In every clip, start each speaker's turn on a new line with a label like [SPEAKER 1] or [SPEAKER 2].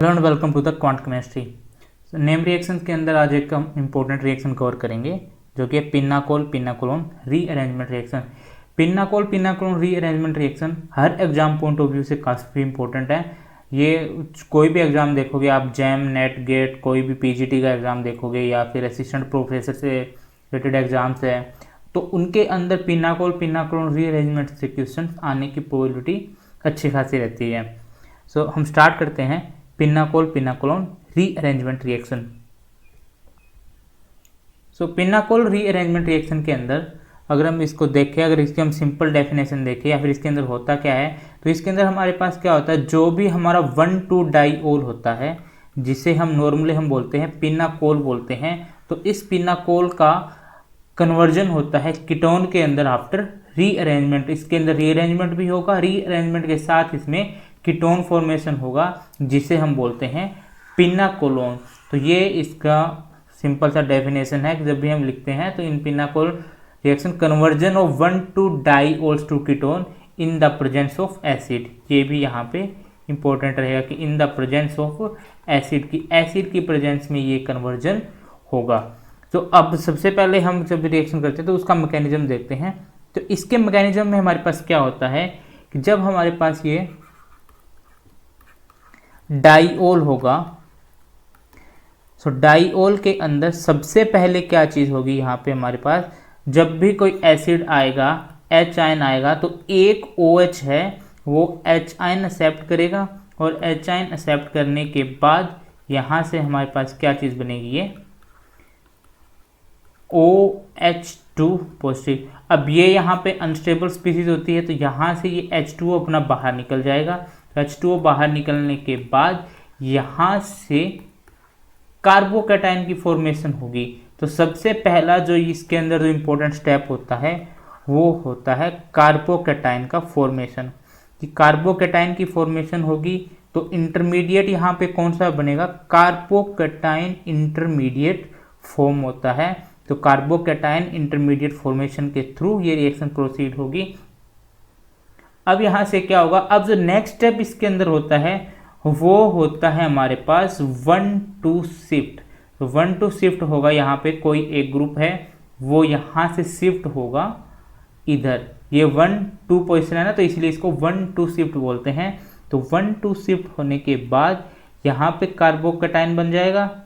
[SPEAKER 1] Hello and welcome to the quant chemistry. Name reaction के अंदर आज एक हम इंपॉर्टेंट रिएक्शन कवर करेंगे जो कि pinacol pinacolone rearrangement reaction. Pinacol pinacolone rearrangement reaction हर एग्जाम पॉइंट ऑफ व्यू से काफ़ी इंपॉर्टेंट है। ये कोई भी एग्जाम देखोगे आप, जैम नेट गेट कोई भी पीजीटी का एग्जाम देखोगे या फिर असिस्टेंट प्रोफेसर से रिलेटेड एग्जाम्स है, तो उनके अंदर पिनाकोल पिनाकोलोन रीअरेंजमेंट से क्वेश्चन आने की प्रोबेबिलिटी अच्छी खासी रहती है। सो हम स्टार्ट करते हैं पिनाकोल पिनाकोलोन रीअरेंजमेंट रिएक्शन। सो पिनाकोल रीअरेंजमेंट रिएक्शन के अंदर अगर हम इसको देखें, अगर इसकी हम सिंपल डेफिनेशन देखें या फिर इसके अंदर होता क्या है, तो इसके अंदर हमारे पास क्या होता है, जो भी हमारा 1,2-डाइओल होता है जिसे हम नॉर्मली हम बोलते हैं पिनाकोल बोलते हैं, तो इस पिनाकोल का कन्वर्जन होता है कीटोन के अंदर आफ्टर रीअरेंजमेंट। इसके अंदर रीअरेंजमेंट भी होगा, रीअरेंजमेंट के साथ इसमें कीटोन फॉर्मेशन होगा जिसे हम बोलते हैं पिनाकोलोन। तो ये इसका सिंपल सा डेफिनेशन है कि जब भी हम लिखते हैं तो in pinacol reaction conversion of 1,2-डाइओल्स to ketone in the presence of acid. ये भी यहाँ पे इंपॉर्टेंट रहेगा कि in the presence of acid की प्रेजेंस में ये कन्वर्जन होगा। तो अब सबसे पहले हम जब रिएक्शन करते हैं तो उसका मैकेनिज्म देखते हैं। तो इसके मैकेनिज्म में हमारे पास क्या होता है कि जब हमारे पास ये डाइओल होगा, सो डाइओल के अंदर सबसे पहले क्या चीज़ होगी, यहाँ पे हमारे पास जब भी कोई एसिड आएगा, H आयन आएगा, तो एक OH है वो H आयन एक्सेप्ट करेगा और H आयन एक्सेप्ट करने के बाद यहाँ से हमारे पास क्या चीज़ बनेगी, ये OH2 पॉजिटिव। अब ये यहाँ पे अनस्टेबल स्पीसीज होती है तो यहाँ से ये H2O अपना बाहर निकल जाएगा। H2O बाहर निकलने के बाद यहाँ से कार्बोकैटायन की फॉर्मेशन होगी। तो सबसे पहला जो इसके अंदर जो इम्पोर्टेंट स्टेप होता है वो होता है कार्बोकैटायन का फॉर्मेशन। कि कार्बोकैटायन की फॉर्मेशन होगी तो इंटरमीडिएट यहाँ पे कौन सा बनेगा, कार्बोकैटायन इंटरमीडिएट फॉर्म होता है। तो कार्बोकैटायन इंटरमीडिएट फॉर्मेशन के थ्रू ये रिएक्शन प्रोसीड होगी। अब यहाँ से क्या होगा, अब जो नेक्स्ट स्टेप इसके अंदर होता है वो होता है हमारे पास 1,2 शिफ्ट। तो 1,2 शिफ्ट होगा, यहाँ पे कोई एक ग्रुप है वो यहाँ से शिफ्ट होगा इधर। ये 1,2 पोजिशन है ना, तो इसलिए इसको 1,2 शिफ्ट बोलते हैं। तो 1,2 शिफ्ट होने के बाद यहाँ पे कार्बोकैटायन बन जाएगा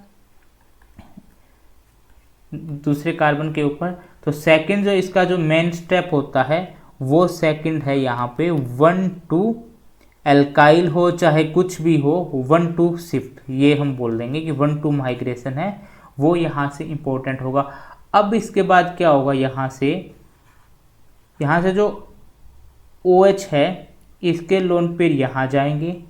[SPEAKER 1] दूसरे कार्बन के ऊपर। तो सेकंड जो इसका जो मेन स्टेप होता है वो सेकंड है यहाँ पे 1,2 एल्काइल हो चाहे कुछ भी हो, 1,2 शिफ्ट ये हम बोल देंगे कि 1,2 माइग्रेशन है वो यहाँ से इंपॉर्टेंट होगा। अब इसके बाद क्या होगा, यहाँ से जो OH है इसके लोन पेयर यहाँ जाएंगे,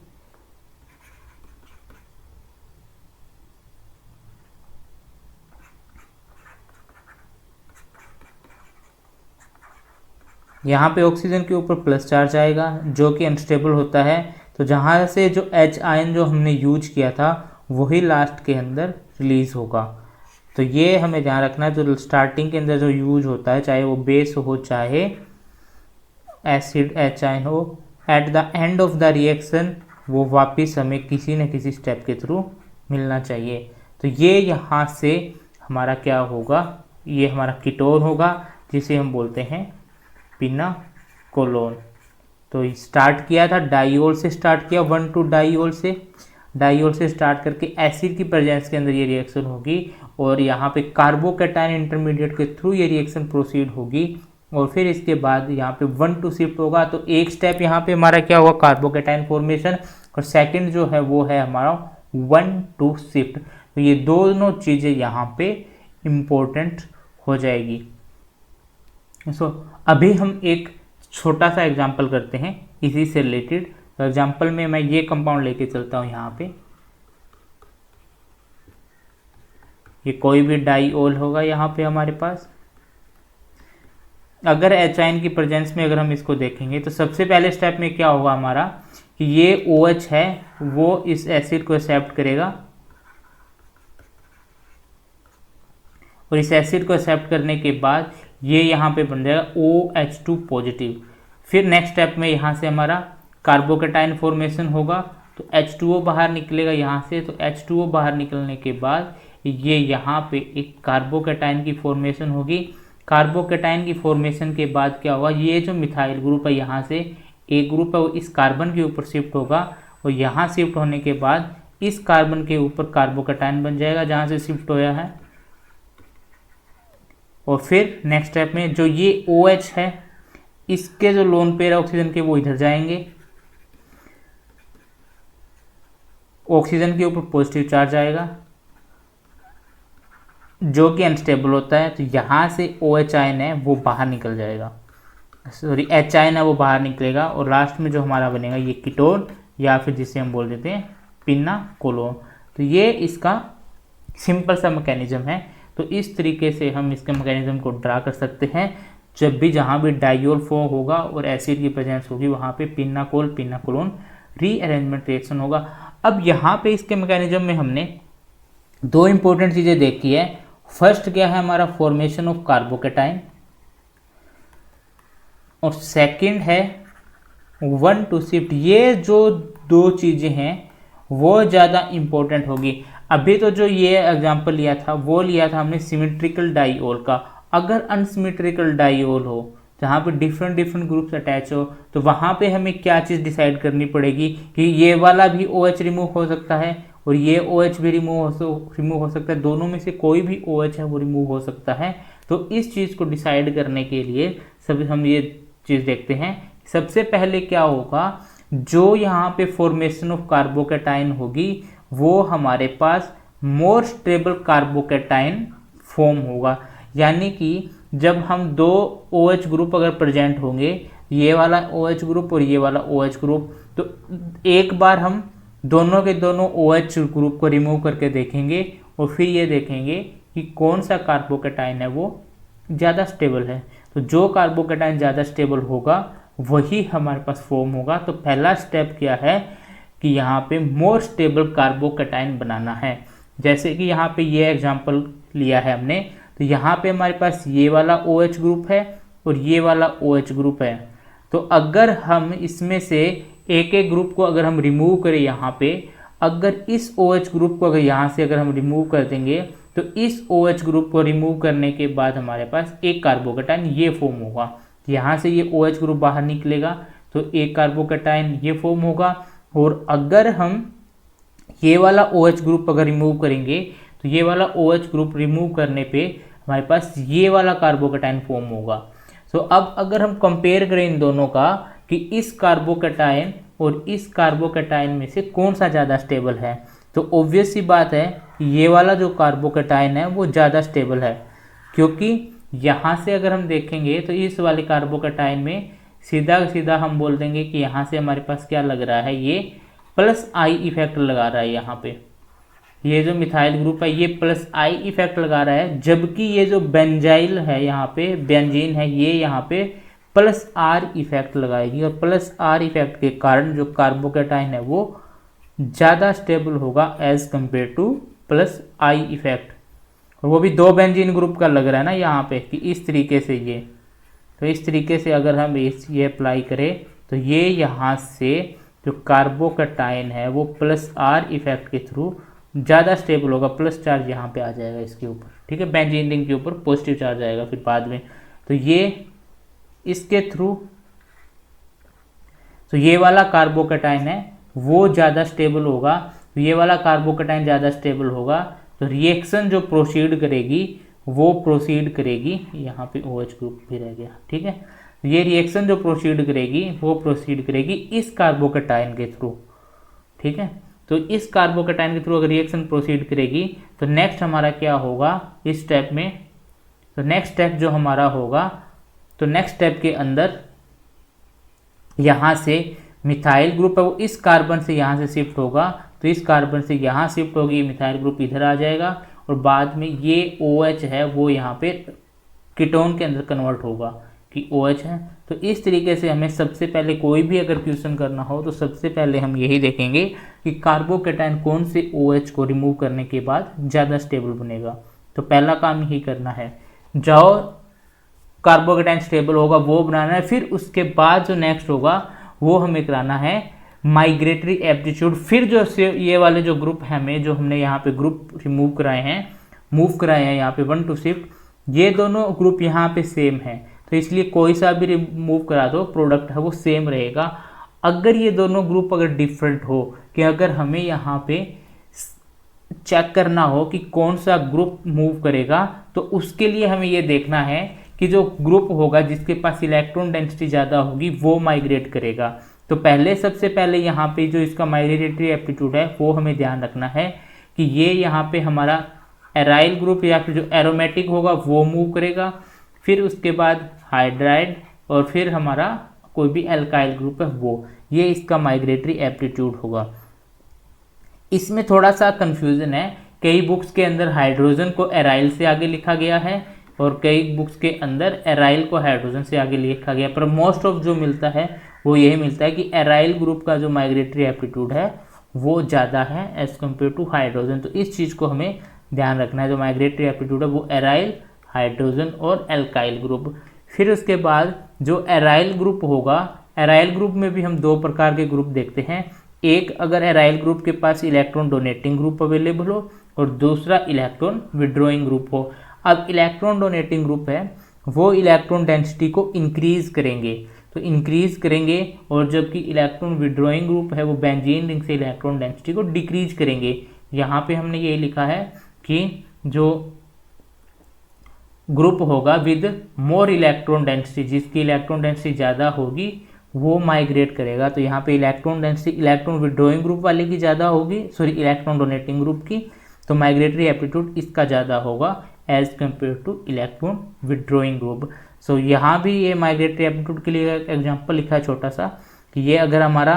[SPEAKER 1] यहाँ पे ऑक्सीजन के ऊपर प्लस चार्ज आएगा जो कि अनस्टेबल होता है। तो जहाँ से जो H आयन जो हमने यूज किया था वही लास्ट के अंदर रिलीज होगा। तो ये हमें ध्यान रखना है, जो स्टार्टिंग के अंदर जो यूज होता है चाहे वो बेस हो चाहे एसिड H आयन हो, at the end of the reaction वो वापस हमें किसी न किसी स्टेप के थ्रू मिलना चाहिए। तो ये यहाँ से हमारा क्या होगा, ये हमारा कीटोन होगा जिसे हम बोलते हैं पिनाकोलोन। तो स्टार्ट किया था डाइओल से, स्टार्ट किया 1,2 डाइओल से स्टार्ट करके एसिड की प्रेजेंस के अंदर ये रिएक्शन होगी और यहाँ पे कार्बोकैटायन इंटरमीडिएट के थ्रू ये रिएक्शन प्रोसीड होगी और फिर इसके बाद यहाँ पे 1,2 शिफ्ट होगा। तो एक स्टेप यहाँ पे हमारा क्या हुआ, कार्बोकैटायन फॉर्मेशन, और सेकंड जो है वो है हमारा 1,2 शिफ्ट। तो ये दोनों चीज़ें यहाँ पे इम्पोर्टेंट हो जाएगी। अभी हम एक छोटा सा एग्जाम्पल करते हैं इसी से रिलेटेड। तो एग्जाम्पल में मैं ये कंपाउंड लेके चलता हूँ, यहाँ पे ये कोई भी डाइओल होगा यहाँ पे हमारे पास। अगर H आयन की प्रेजेंस में अगर हम इसको देखेंगे तो सबसे पहले स्टेप में क्या होगा हमारा कि ये OH है वो इस एसिड को एक्सेप्ट करेगा और इस एसिड को एक्सेप्ट करने के बाद ये यहाँ पे बन जाएगा OH2 पॉजिटिव। फिर नेक्स्ट स्टेप में यहाँ से हमारा कार्बोकैटायन फॉर्मेशन होगा तो H2O बाहर निकलेगा यहाँ से। तो H2O बाहर निकलने के बाद ये यहाँ पे एक कार्बोकैटायन की फॉर्मेशन होगी। कार्बोकैटायन की फॉर्मेशन के बाद क्या होगा, ये जो मिथाइल ग्रुप है यहाँ से एक ग्रुप है वो इस कार्बन के ऊपर शिफ्ट होगा, और यहाँ शिफ्ट होने के बाद इस कार्बन के ऊपर कार्बोकैटायन बन जाएगा जहाँ से शिफ्ट होया है। और फिर नेक्स्ट स्टेप में जो ये OH है इसके जो लोन पेयर ऑक्सीजन के वो इधर जाएंगे, ऑक्सीजन के ऊपर पॉजिटिव चार्ज आएगा जो कि अनस्टेबल होता है। तो यहाँ से OH आयन है वो बाहर निकल जाएगा, सॉरी H आयन है वो बाहर निकलेगा, और लास्ट में जो हमारा बनेगा ये कीटोन या फिर जिसे हम बोल देते हैं पिनाकोलोन। तो ये इसका सिंपल सा मैकेनिज्म है। तो इस तरीके से हम इसके मैकेनिज्म को ड्रा कर सकते हैं। जब भी जहाँ भी डाइयोल फॉर्म होगा और एसिड की प्रेजेंस होगी वहाँ पे पिनाकोलोन रीअरेंजमेंट रिएक्शन होगा। अब यहाँ पे इसके मैकेनिज्म में हमने दो इंपॉर्टेंट चीज़ें देखी है। फर्स्ट क्या है हमारा फॉर्मेशन ऑफ कार्बोकैटायन, और सेकंड है 1,2 शिफ्ट। ये जो दो चीज़ें हैं वो ज़्यादा इंपॉर्टेंट होगी। अभी तो जो ये एग्जांपल लिया था वो लिया था हमने सिमेट्रिकल डाइओल का। अगर अनसिमेट्रिकल डाइओल हो जहाँ पे डिफरेंट ग्रुप्स अटैच हो तो वहाँ पे हमें क्या चीज़ डिसाइड करनी पड़ेगी कि ये वाला भी OH रिमूव हो सकता है और ये OH भी रिमूव हो सकता है, दोनों में से कोई भी OH है वो रिमूव हो सकता है। तो इस चीज़ को डिसाइड करने के लिए सभी हम ये चीज़ देखते हैं। सबसे पहले क्या होगा, जो यहाँ पे फॉर्मेशन ऑफ कार्बोकैटायन होगी वो हमारे पास मोर स्टेबल कार्बोकैटायन फॉर्म होगा। यानी कि जब हम दो OH ग्रुप अगर प्रेजेंट होंगे, ये वाला OH ग्रुप और ये वाला OH ग्रुप, तो एक बार हम दोनों के दोनों OH ग्रुप को रिमूव करके देखेंगे और फिर ये देखेंगे कि कौन सा कार्बोकैटायन है वो ज़्यादा स्टेबल है। तो जो कार्बोकैटायन ज़्यादा स्टेबल होगा वही हमारे पास फॉर्म होगा। तो पहला स्टेप क्या है कि यहाँ पे मोर स्टेबल कार्बोकैटायन बनाना है। जैसे कि यहाँ पे ये एग्जांपल लिया है हमने, तो यहाँ पे हमारे पास ये वाला OH ग्रुप है और ये वाला OH ग्रुप है। तो अगर हम इसमें से एक एक ग्रुप को अगर हम रिमूव करें यहाँ पे, अगर इस OH ग्रुप को अगर यहाँ से अगर हम रिमूव कर देंगे तो इस OH ग्रुप को रिमूव करने के बाद हमारे पास एक कार्बोकैटायन ये फॉर्म होगा। यहाँ से ये OH ग्रुप बाहर निकलेगा तो एक कार्बोकैटायन ये फॉर्म होगा। और अगर हम ये वाला OH ग्रुप अगर रिमूव करेंगे तो ये वाला OH ग्रुप रिमूव करने पे हमारे पास ये वाला कार्बोकैटायन फॉर्म होगा। तो अब अगर हम कंपेयर करें इन दोनों का कि इस कार्बोकैटायन और इस कार्बोकैटायन में से कौन सा ज़्यादा स्टेबल है, तो ऑब्वियस सी बात है ये वाला जो कार्बोकैटायन है वो ज़्यादा स्टेबल है, क्योंकि यहाँ से अगर हम देखेंगे तो इस वाले कार्बोकैटायन में सीधा हम बोल देंगे कि यहाँ से हमारे पास क्या लग रहा है, ये प्लस I इफेक्ट लगा रहा है। यहाँ पे ये जो मिथाइल ग्रुप है ये प्लस I इफेक्ट लगा रहा है, जबकि ये जो बेंजाइल है यहाँ पे बेंजीन है ये यहाँ पे प्लस R इफेक्ट लगाएगी। और प्लस R इफेक्ट के कारण जो कार्बोकैटायन है वो ज़्यादा स्टेबल होगा as compare to plus I effect. और वो भी दो बेंजीन ग्रुप का लग रहा है ना यहाँ पे कि इस तरीके से ये, तो इस तरीके से अगर हम ये अप्लाई करें तो ये यहाँ से जो कार्बोकैटायन है वो प्लस R इफेक्ट के थ्रू ज़्यादा स्टेबल होगा। प्लस चार्ज यहाँ पे आ जाएगा इसके ऊपर, ठीक है, बेंजीन रिंग के ऊपर पॉजिटिव चार्ज आएगा फिर बाद में। तो ये इसके थ्रू, तो ये वाला कार्बोकैटायन है वो ज़्यादा स्टेबल होगा। तो ये वाला कार्बोकैटायन ज़्यादा स्टेबल होगा तो रिएक्शन जो प्रोसीड करेगी वो प्रोसीड करेगी, यहाँ पे OH ग्रुप भी रह गया, ठीक है। ये रिएक्शन जो प्रोसीड करेगी वो प्रोसीड करेगी इस कार्बोकैटायन के थ्रू, ठीक है। तो इस कार्बोकैटायन के थ्रू अगर रिएक्शन प्रोसीड करेगी तो नेक्स्ट हमारा क्या होगा इस स्टेप में, तो नेक्स्ट स्टेप जो हमारा होगा, तो नेक्स्ट स्टेप के अंदर यहाँ से मिथाइल ग्रुप है वो इस कार्बन से यहाँ से शिफ्ट होगा, तो इस कार्बन से यहाँ शिफ्ट होगी, मिथाइल ग्रुप इधर आ जाएगा और बाद में ये OH है वो यहाँ पे कीटोन के अंदर कन्वर्ट होगा कि OH है। तो इस तरीके से हमें सबसे पहले कोई भी अगर क्वेश्चन करना हो तो सबसे पहले हम यही देखेंगे कि कार्बोकैटायन कौन से OH को रिमूव करने के बाद ज़्यादा स्टेबल बनेगा। तो पहला काम यही करना है, जाओ कार्बोकैटायन स्टेबल होगा वो बनाना है, फिर उसके बाद जो नेक्स्ट होगा वो हमें कराना है माइग्रेटरी एप्टीट्यूड। फिर जो ये वाले जो ग्रुप है हमें, जो हमने यहाँ पे ग्रुप रिमूव कराए हैं, मूव कराए हैं यहाँ पे 1 to शिफ्ट, ये दोनों ग्रुप यहाँ पे सेम है, तो इसलिए कोई सा भी रिमूव करा दो प्रोडक्ट है वो सेम रहेगा। अगर ये दोनों ग्रुप अगर डिफरेंट हो, कि अगर हमें यहाँ पे चेक करना हो कि कौन सा ग्रुप मूव करेगा, तो उसके लिए हमें ये देखना है कि जो ग्रुप होगा जिसके पास इलेक्ट्रॉन डेंसिटी ज़्यादा होगी वो माइग्रेट करेगा। तो पहले सबसे पहले यहाँ पे जो इसका माइग्रेटरी एप्टीट्यूड है वो हमें ध्यान रखना है कि ये यहाँ पे हमारा एराइल ग्रुप या फिर जो एरोमेटिक होगा वो मूव करेगा, फिर उसके बाद हाइड्राइड, और फिर हमारा कोई भी एल्काइल ग्रुप है वो, ये इसका माइग्रेटरी एप्टीट्यूड होगा। इसमें थोड़ा सा कन्फ्यूज़न है, कई बुक्स के अंदर हाइड्रोजन को एराइल से आगे लिखा गया है और कई बुक्स के अंदर एराइल को हाइड्रोजन से आगे लिखा गया, पर मोस्ट ऑफ जो मिलता है वो यही मिलता है कि एराइल ग्रुप का जो माइग्रेटरी एप्टीट्यूड है वो ज़्यादा है एज़ कम्पेयर टू हाइड्रोजन। तो इस चीज़ को हमें ध्यान रखना है, जो माइग्रेटरी एप्टीट्यूड है वो एराइल, हाइड्रोजन और एल्काइल ग्रुप। फिर उसके बाद जो एराइल ग्रुप होगा, एराइल ग्रुप में भी हम दो प्रकार के ग्रुप देखते हैं, एक अगर एराइल ग्रुप के पास इलेक्ट्रॉन डोनेटिंग ग्रुप अवेलेबल हो और दूसरा इलेक्ट्रॉन विड्रॉइंग ग्रुप हो। अब इलेक्ट्रॉन डोनेटिंग ग्रुप है वो इलेक्ट्रॉन डेंसिटी को इंक्रीज करेंगे, तो इंक्रीज करेंगे, और जबकि इलेक्ट्रॉन विड्रॉइंग ग्रुप है वो बेंजीन रिंग से इलेक्ट्रॉन डेंसिटी को डिक्रीज करेंगे। यहाँ पे हमने ये लिखा है कि जो ग्रुप होगा विद मोर इलेक्ट्रॉन डेंसिटी, जिसकी इलेक्ट्रॉन डेंसिटी ज़्यादा होगी वो माइग्रेट करेगा। तो यहाँ पे electron density electron withdrawing group वाले की ज़्यादा होगी, सॉरी इलेक्ट्रॉन डोनेटिंग ग्रुप की, तो माइग्रेटरी एप्टीट्यूड इसका ज़्यादा होगा as compare to electron withdrawing group. So यहाँ भी ये माइग्रेटरी एप्टीट्यूड के लिए एग्जाम्पल लिखा है छोटा सा, कि ये अगर हमारा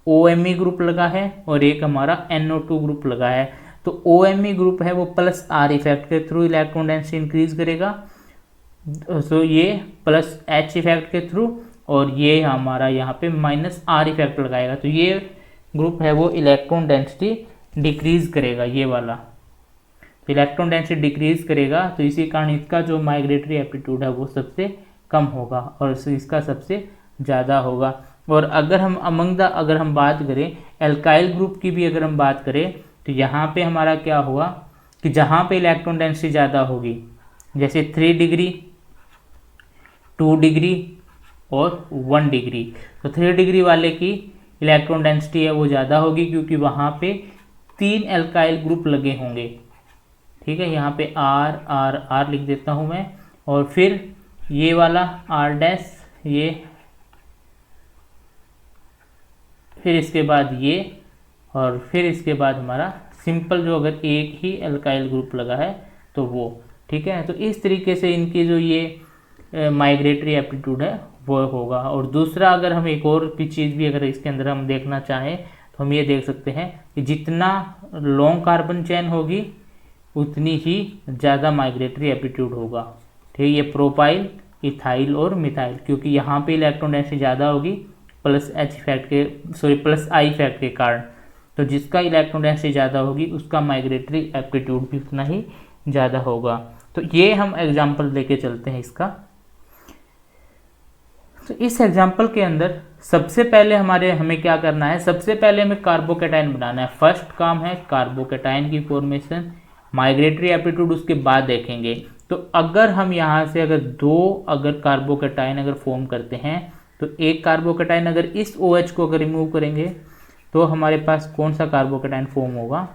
[SPEAKER 1] OMe ग्रुप लगा है और एक हमारा NO2 ग्रुप लगा है, तो OMe ग्रुप है वो प्लस R इफेक्ट के थ्रू इलेक्ट्रॉन डेंसिटी इंक्रीज करेगा, सो ये प्लस H इफेक्ट के थ्रू, और ये हमारा यहाँ पे माइनस R इफेक्ट लगाएगा, तो ये ग्रुप है वो इलेक्ट्रॉन डेंसिटी डिक्रीज करेगा, ये वाला इलेक्ट्रॉन डेंसिटी डिक्रीज करेगा। तो इसी कारण इसका जो माइग्रेटरी एप्टीट्यूड है वो सबसे कम होगा और इसका सबसे ज़्यादा होगा। और अगर हम अमंग द अगर हम बात करें एल्काइल ग्रुप की भी अगर हम बात करें, तो यहाँ पे हमारा क्या होगा कि जहाँ पे इलेक्ट्रॉन डेंसिटी ज़्यादा होगी, जैसे 3 डिग्री, 2 डिग्री और 1 डिग्री, तो 3 डिग्री वाले की इलेक्ट्रॉन डेंसिटी है वो ज़्यादा होगी क्योंकि वहाँ पे 3 एल्काइल ग्रुप लगे होंगे। ठीक है, यहाँ पे R R R लिख देता हूँ मैं, और फिर ये वाला R डैश, ये फिर इसके बाद ये, और फिर इसके बाद हमारा सिंपल जो अगर एक ही एल्काइल ग्रुप लगा है तो वो। ठीक है, तो इस तरीके से इनकी जो ये माइग्रेटरी एप्टीट्यूड है वो होगा। और दूसरा अगर हम एक और भी चीज़ भी अगर इसके अंदर हम देखना चाहें तो हम ये देख सकते हैं कि जितना लॉन्ग कार्बन चेन होगी उतनी ही ज़्यादा माइग्रेटरी एप्टीट्यूड होगा। ठीक है, ये प्रोपाइल, इथाइल और मिथाइल, क्योंकि यहाँ पे इलेक्ट्रॉन डेंसिटी ज़्यादा होगी प्लस H इफेक्ट के, सॉरी प्लस I इफेक्ट के कारण, तो जिसका इलेक्ट्रॉन डेंसिटी ज़्यादा होगी उसका माइग्रेटरी एप्टीट्यूड भी उतना ही ज़्यादा होगा। तो ये हम एग्जाम्पल लेके चलते हैं इसका। तो इस एग्जाम्पल के अंदर सबसे पहले हमें क्या करना है, सबसे पहले हमें कार्बोकेटाइन बनाना है। फर्स्ट काम है कार्बोकेटाइन की फॉर्मेशन, माइग्रेटरी एप्टीट्यूड उसके बाद देखेंगे। तो अगर हम यहाँ से अगर अगर कार्बोकेटाइन अगर फॉर्म करते हैं, तो एक कार्बोकेटाइन अगर इस OH को अगर रिमूव करेंगे तो हमारे पास कौन सा कार्बोकेटाइन फॉर्म होगा,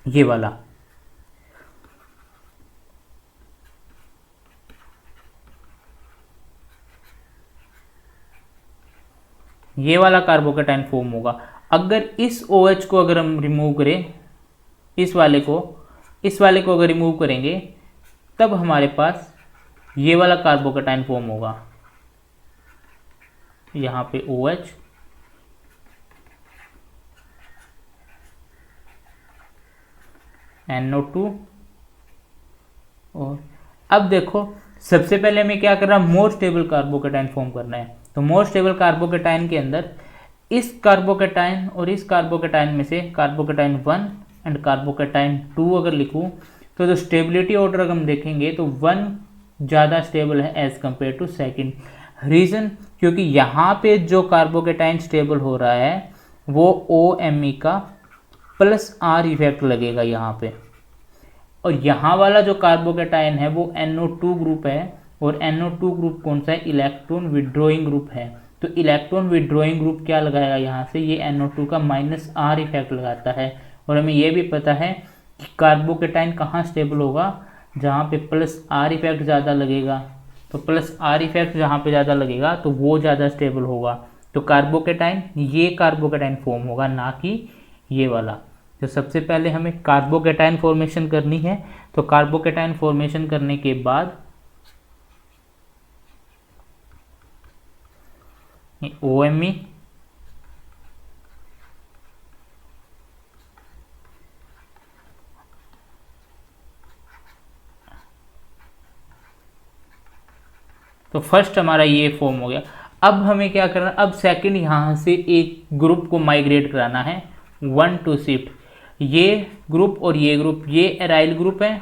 [SPEAKER 1] ये वाला। ये वाला कार्बोकेटाइन फॉर्म होगा। अगर इस OH को अगर हम रिमूव करें, इस वाले को अगर रिमूव करेंगे, तब हमारे पास ये वाला कार्बोकेटाइन फॉर्म होगा। यहाँ पे OH, NO2, और अब देखो सबसे पहले हमें क्या करना है, मोर स्टेबल कार्बोकेटाइन फॉर्म करना है। तो मोर स्टेबल कार्बोकेटाइन के अंदर इस कार्बोकेटाइन और इस कार्बोकेटाइन में से कार्बोकेटाइन 1 एंड कार्बोकेटाइन 2 अगर लिखूं, तो जो स्टेबिलिटी ऑर्डर अगर हम देखेंगे तो 1 ज़्यादा स्टेबल है as compare to second. Reason, क्योंकि यहाँ पे जो कार्बोकेटाइन स्टेबल हो रहा है वो OMe का प्लस R इफेक्ट लगेगा यहाँ पे, और यहाँ वाला जो कार्बोकेटाइन है वो NO2 ग्रुप है, और NO2 ग्रुप कौन सा है, इलेक्ट्रॉन विड्रॉइंग ग्रुप है। तो इलेक्ट्रॉन विड्रॉइंग ग्रुप क्या लगाएगा यहाँ से, ये NO2 का माइनस R इफेक्ट लगाता है। और हमें ये भी पता है कि कार्बोकेटाइन कहाँ स्टेबल होगा, जहाँ पे प्लस R इफेक्ट ज़्यादा लगेगा। तो प्लस R इफेक्ट जहाँ पे ज़्यादा लगेगा तो वो ज़्यादा स्टेबल होगा। तो कार्बोकेटाइन, ये कार्बोकेटाइन फॉर्म होगा, ना कि ये वाला। तो सबसे पहले हमें कार्बोकेटाइन फॉर्मेशन करनी है। तो कार्बोकेटाइन फॉर्मेशन करने के बाद OMe तो फर्स्ट हमारा ये फॉर्म हो गया। अब हमें क्या करना, अब सेकंड यहाँ से एक ग्रुप को माइग्रेट कराना है 1 to शिफ्ट। ये ग्रुप और ये ग्रुप, ये एराइल ग्रुप है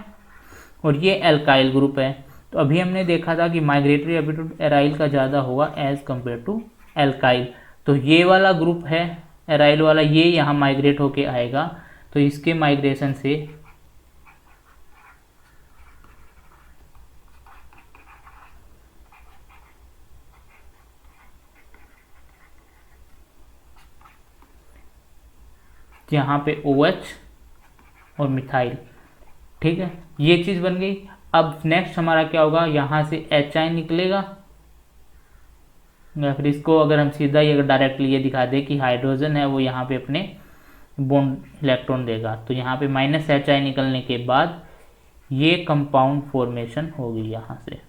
[SPEAKER 1] और ये एल्काइल ग्रुप है। तो अभी हमने देखा था कि माइग्रेटरी एप्टीट्यूड एराइल का ज़्यादा होगा एज कम्पेयर टू एल्काइल। तो ये वाला ग्रुप है एराइल वाला, ये यहाँ माइग्रेट होके आएगा। तो इसके माइग्रेशन से यहाँ पे OH और मिथाइल, ठीक है, ये चीज़ बन गई। अब नेक्स्ट हमारा क्या होगा, यहाँ से HI निकलेगा, या फिर इसको अगर हम सीधा ही अगर डायरेक्टली ये दिखा दें कि हाइड्रोजन है वो यहाँ पे अपने बॉन्ड इलेक्ट्रॉन देगा, तो यहाँ पे माइनस HI निकलने के बाद ये कंपाउंड फॉर्मेशन होगी यहाँ से।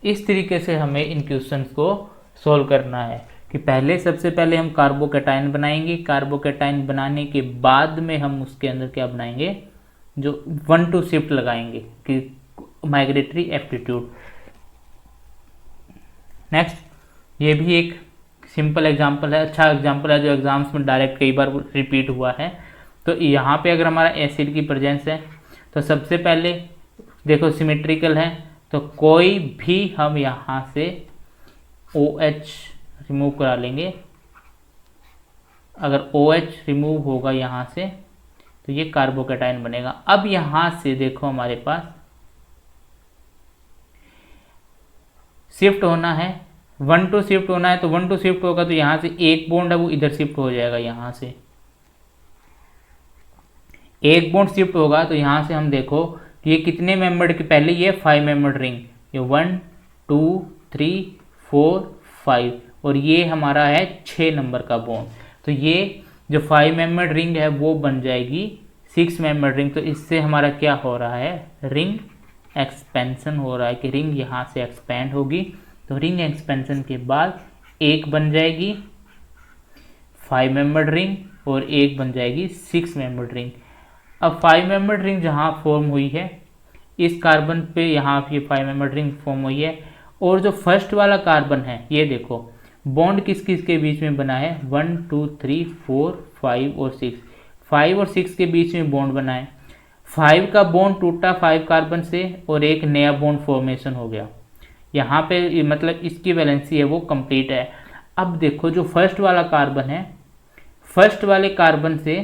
[SPEAKER 1] इस तरीके से हमें इन क्वेश्चंस को सॉल्व करना है कि पहले सबसे पहले हम कार्बोकेटाइन बनाएंगे, कार्बोकेटाइन बनाने के बाद में हम उसके अंदर क्या बनाएंगे, जो 1 to शिफ्ट लगाएंगे कि माइग्रेटरी एप्टीट्यूड। नेक्स्ट, ये भी एक सिंपल एग्जांपल है, अच्छा एग्जांपल है जो एग्जाम्स में डायरेक्ट कई बार रिपीट हुआ है। तो यहाँ पे अगर हमारा एसिड की प्रेजेंस है तो सबसे पहले देखो सिमेट्रिकल है, तो कोई भी हम यहाँ से OH रिमूव करा लेंगे। अगर OH रिमूव होगा यहाँ से तो ये कार्बोकेटाइन बनेगा। अब यहाँ से देखो हमारे पास शिफ्ट होना है, 1 to शिफ्ट होना है, तो 1 to शिफ्ट होगा तो यहाँ से एक बॉन्ड है वो इधर शिफ्ट हो जाएगा, यहाँ से एक बॉन्ड शिफ्ट होगा। तो यहाँ से हम देखो ये कितने मेंबर्ड की, पहले ये 5 मेंबर्ड रिंग, ये 1 2 3 4 5, और ये हमारा है 6 नंबर का बॉन्ड। तो ये जो 5 मेंबर्ड रिंग है वो बन जाएगी 6 मेंबर्ड रिंग। तो इससे हमारा क्या हो रहा है, रिंग एक्सपेंशन हो रहा है कि रिंग यहाँ से एक्सपेंड होगी। तो रिंग एक्सपेंशन के बाद एक बन जाएगी 5 मेंबर्ड रिंग और एक बन जाएगी 6 मेंबर्ड रिंग। अब 5 मेंबर्ड रिंग जहाँ फॉर्म हुई है इस कार्बन पे, यहाँ पे 5 मेंबर्ड रिंग फॉर्म हुई है, और जो फर्स्ट वाला कार्बन है ये देखो बॉन्ड किस किस के बीच में बना है, 1 2 3 4 5 और 6, 5 और 6 के बीच में बॉन्ड बना है। 5 का बॉन्ड टूटा 5 कार्बन से और एक नया बॉन्ड फॉर्मेशन हो गया यहाँ पे, मतलब इसकी वैलेंसी है वो कंप्लीट है। अब देखो जो फर्स्ट वाला कार्बन है, फर्स्ट वाले कार्बन से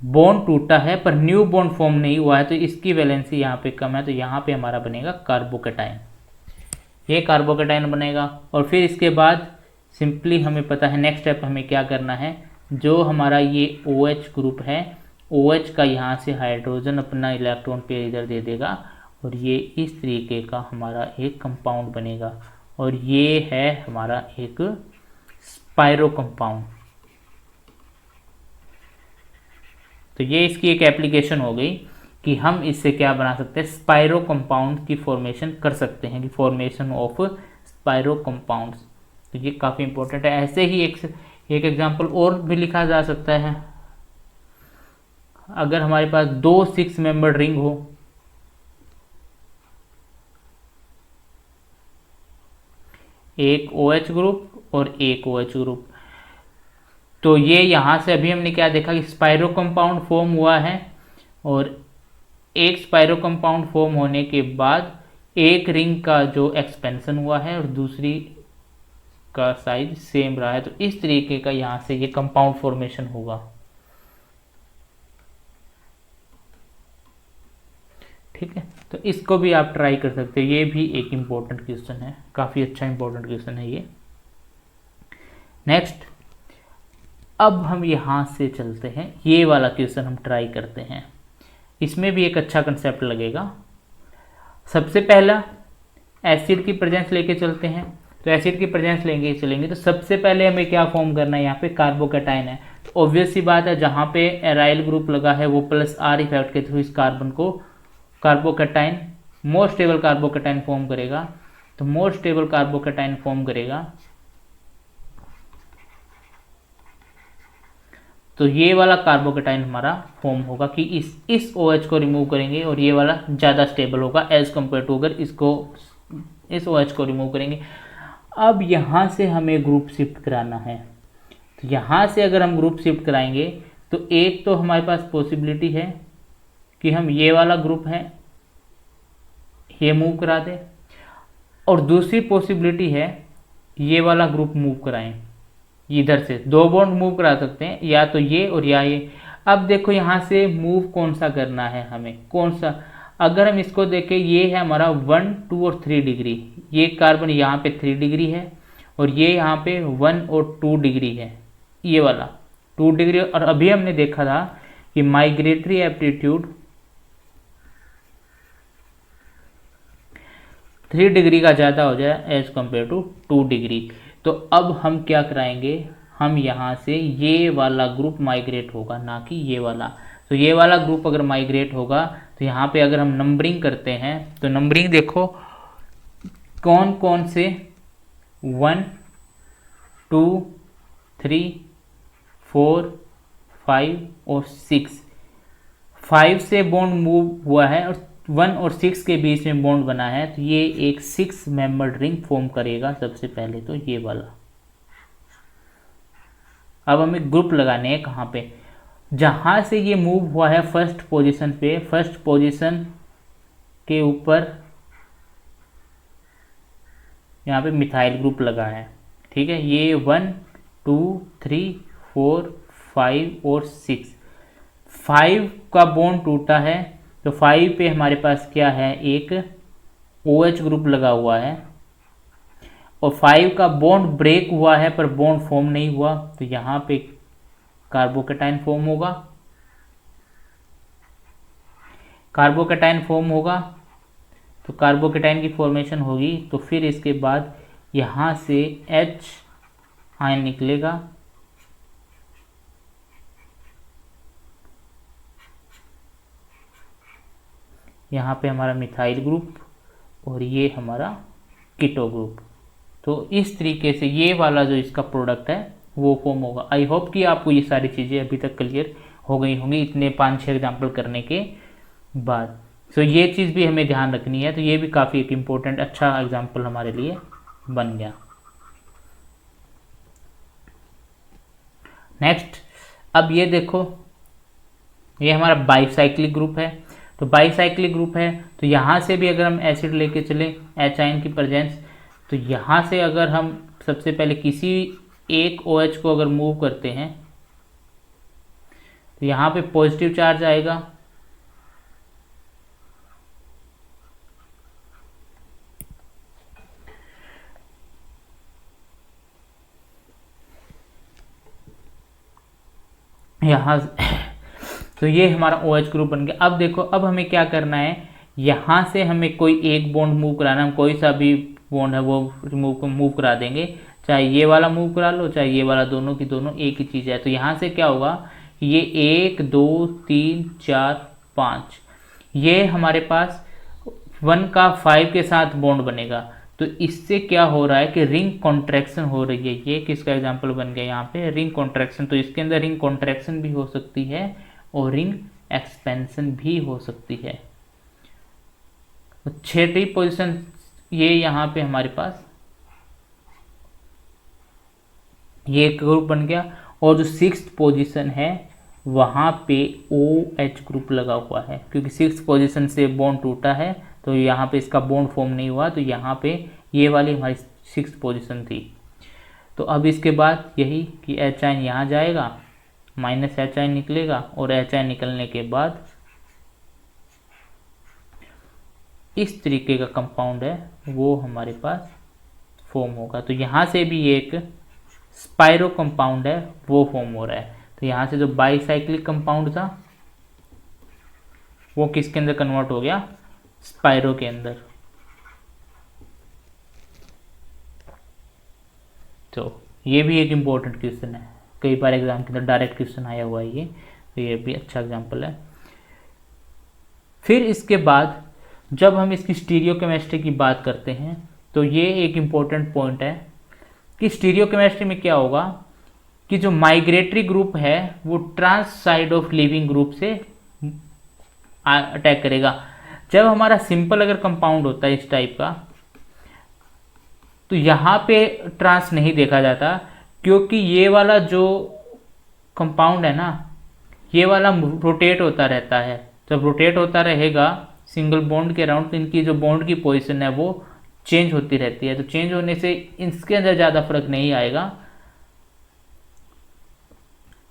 [SPEAKER 1] बॉन्ड टूटा है पर न्यू बॉन्ड फॉर्म नहीं हुआ है, तो इसकी वैलेंसी यहाँ पे कम है, तो यहाँ पे हमारा बनेगा कार्बोकेटाइन, ये कार्बोकेटाइन बनेगा। और फिर इसके बाद सिंपली हमें पता है नेक्स्ट स्टेप हमें क्या करना है, जो हमारा ये OH ग्रुप है, OH का यहाँ से हाइड्रोजन अपना इलेक्ट्रॉन पेयर इधर दे देगा और ये इस तरीके का हमारा एक कंपाउंड बनेगा, और ये है हमारा एक स्पाइरो कंपाउंड। तो ये इसकी एक एप्लीकेशन हो गई कि हम इससे क्या बना सकते हैं, स्पाइरो कंपाउंड की फॉर्मेशन कर सकते हैं, कि फॉर्मेशन ऑफ स्पाइरो कंपाउंड्स। तो ये काफ़ी इंपॉर्टेंट है। ऐसे ही एक एग्जांपल और भी लिखा जा सकता है, अगर हमारे पास 2 6 मेंबर रिंग हो, एक OH ग्रुप और एक OH ग्रुप, तो ये यहाँ से अभी हमने क्या देखा कि स्पाइरो कंपाउंड फॉर्म हुआ है, और एक स्पाइरो कंपाउंड फॉर्म होने के बाद एक रिंग का जो एक्सपेंशन हुआ है और दूसरी का साइज सेम रहा है, तो इस तरीके का यहाँ से ये कंपाउंड फॉर्मेशन होगा। ठीक है, तो इसको भी आप ट्राई कर सकते हैं, ये भी एक इम्पोर्टेंट क्वेश्चन है, काफ़ी अच्छा इम्पोर्टेंट क्वेश्चन है ये। नेक्स्ट, अब हम यहाँ से चलते हैं, ये वाला क्वेश्चन हम ट्राई करते हैं, इसमें भी एक अच्छा कंसेप्ट लगेगा। सबसे पहला एसिड की प्रेजेंस लेके चलते हैं, तो एसिड की प्रेजेंस लेंगे चलेंगे, तो सबसे पहले हमें क्या फॉर्म करना है, यहाँ पे कार्बोकैटायन है, तो ऑब्वियस सी बात है जहाँ पे एराइल ग्रुप लगा है वो प्लस आर इफेक्ट के थ्रू इस कार्बन को carbocation, more stable carbocation form करेगा। तो मोर स्टेबल कार्बोकैटायन फॉर्म करेगा, तो ये वाला कार्बोकैटायन हमारा फॉर्म होगा कि इस OH को रिमूव करेंगे और ये वाला ज़्यादा स्टेबल होगा एज कम्पेयर टू अगर इस OH को रिमूव करेंगे। अब यहाँ से हमें ग्रुप शिफ्ट कराना है, तो यहाँ से अगर हम ग्रुप शिफ्ट कराएंगे तो एक तो हमारे पास पॉसिबिलिटी है कि हम ये वाला ग्रुप है ये मूव करा दें, और दूसरी पॉसिबिलिटी है ये वाला ग्रुप मूव कराएं, इधर से दो बॉन्ड मूव करा सकते हैं, या तो ये और या ये। अब देखो यहाँ से मूव कौन सा करना है हमें, कौन सा, अगर हम इसको देखें ये है हमारा 1, 2 और 3 डिग्री, ये कार्बन यहाँ पे 3 डिग्री है और ये यहाँ पे 1 और 2 डिग्री है, ये वाला 2 डिग्री। और अभी हमने देखा था कि माइग्रेटरी एप्टीट्यूड 3 डिग्री का ज़्यादा हो जाए एज कम्पेयर टू 2 डिग्री। तो अब हम क्या कराएंगे, हम यहाँ से ये वाला ग्रुप माइग्रेट होगा, ना कि ये वाला। तो ये वाला ग्रुप अगर माइग्रेट होगा तो यहाँ पे अगर हम नंबरिंग करते हैं तो नंबरिंग देखो कौन कौन से 1, 2, 3, 4, 5 और 6, 5 से बॉन्ड मूव हुआ है और 1 और 6 के बीच में बॉन्ड बना है, तो ये एक 6 मेंबर्ड रिंग फॉर्म करेगा सबसे पहले, तो ये वाला। अब हमें ग्रुप लगाने हैं कहाँ पे, जहाँ से ये मूव हुआ है फर्स्ट पोजीशन पे, फर्स्ट पोजीशन के ऊपर यहाँ पे मिथाइल ग्रुप लगा है। ठीक है, ये 1, 2, 3, 4, 5 और 6, 5 का बॉन्ड टूटा है, तो 5 पे हमारे पास क्या है, एक OH ग्रुप लगा हुआ है, और 5 का बॉन्ड ब्रेक हुआ है पर बॉन्ड फॉर्म नहीं हुआ, तो यहाँ पे कार्बोकैटायन फॉर्म होगा, कार्बोकैटायन फॉर्म होगा। तो कार्बोकैटायन की फॉर्मेशन होगी, तो फिर इसके बाद यहाँ से H आयन निकलेगा, यहाँ पे हमारा मिथाइल ग्रुप और ये हमारा कीटो ग्रुप। तो इस तरीके से ये वाला जो इसका प्रोडक्ट है वो फॉर्म होगा। आई होप कि आपको ये सारी चीज़ें अभी तक क्लियर हो गई होंगी इतने 5-6 एग्जाम्पल करने के बाद। तो ये चीज़ भी हमें ध्यान रखनी है, तो ये भी काफ़ी एक इम्पोर्टेंट अच्छा एग्जाम्पल हमारे लिए बन गया। नेक्स्ट, अब ये देखो ये हमारा बाईसाइक्लिक ग्रुप है, तो बाईसाइक्लिक ग्रुप है, तो यहाँ से भी अगर हम एसिड लेके चले H आयन की प्रेजेंस, तो यहाँ से अगर हम सबसे पहले किसी एक OH को अगर मूव करते हैं तो यहाँ पे पॉजिटिव चार्ज आएगा, यहाँ तो ये हमारा OH ग्रुप बन गया। अब देखो, अब हमें क्या करना है, यहाँ से हमें कोई एक बॉन्ड मूव कराना, हम कोई सा भी बॉन्ड है वो मूव करा देंगे, चाहे ये वाला मूव करा लो चाहे ये वाला, दोनों की दोनों एक ही चीज़ है। तो यहाँ से क्या होगा, ये 1, 2, 3, 4, 5, ये हमारे पास 1 का 5 के साथ बॉन्ड बनेगा, तो इससे क्या हो रहा है कि रिंग कॉन्ट्रैक्शन हो रही है। ये किसका एग्जांपल बन गया यहाँ पे, रिंग कॉन्ट्रैक्शन। तो इसके अंदर रिंग कॉन्ट्रैक्शन भी हो सकती है और रिंग एक्सपेंशन भी हो सकती है। तो छठी पोजीशन ये यहाँ पे हमारे पास ये एक ग्रुप बन गया, और जो 6th पोजीशन है वहाँ पे OH ग्रुप लगा हुआ है, क्योंकि 6th पोजीशन से बॉन्ड टूटा है तो यहाँ पे इसका बॉन्ड फॉर्म नहीं हुआ, तो यहाँ पे ये वाली हमारी 6th पोजीशन थी। तो अब इसके बाद यही कि H आयन यहाँ जाएगा, माइनस H आयन निकलेगा, और H आयन निकलने के बाद इस तरीके का कंपाउंड है वो हमारे पास फॉर्म होगा। तो यहाँ से भी एक स्पाइरो कंपाउंड है वो फॉर्म हो रहा है। तो यहाँ से जो बाईसाइक्लिक कंपाउंड था वो किसके अंदर कन्वर्ट हो गया, स्पाइरो के अंदर। तो ये भी एक इम्पोर्टेंट क्वेश्चन है, कई बार एग्जाम के अंदर डायरेक्ट क्वेश्चन आया हुआ है ये, तो ये भी अच्छा एग्जाम्पल है। फिर इसके बाद जब हम इसकी स्टीरियोकेमिस्ट्री की बात करते हैं तो ये एक इम्पोर्टेंट पॉइंट है कि स्टीरियोकेमिस्ट्री में क्या होगा कि जो माइग्रेटरी ग्रुप है वो trans side of leaving group से अटैक करेगा। जब हमारा सिंपल अगर कंपाउंड होता है इस टाइप का तो यहाँ पे ट्रांस नहीं देखा जाता, क्योंकि ये वाला जो कंपाउंड है ना ये वाला रोटेट होता रहता है। जब रोटेट होता रहेगा सिंगल बॉन्ड के अराउंड तो इनकी जो बॉन्ड की पोजीशन है वो चेंज होती रहती है। तो चेंज होने से इसके अंदर ज़्यादा फर्क नहीं आएगा,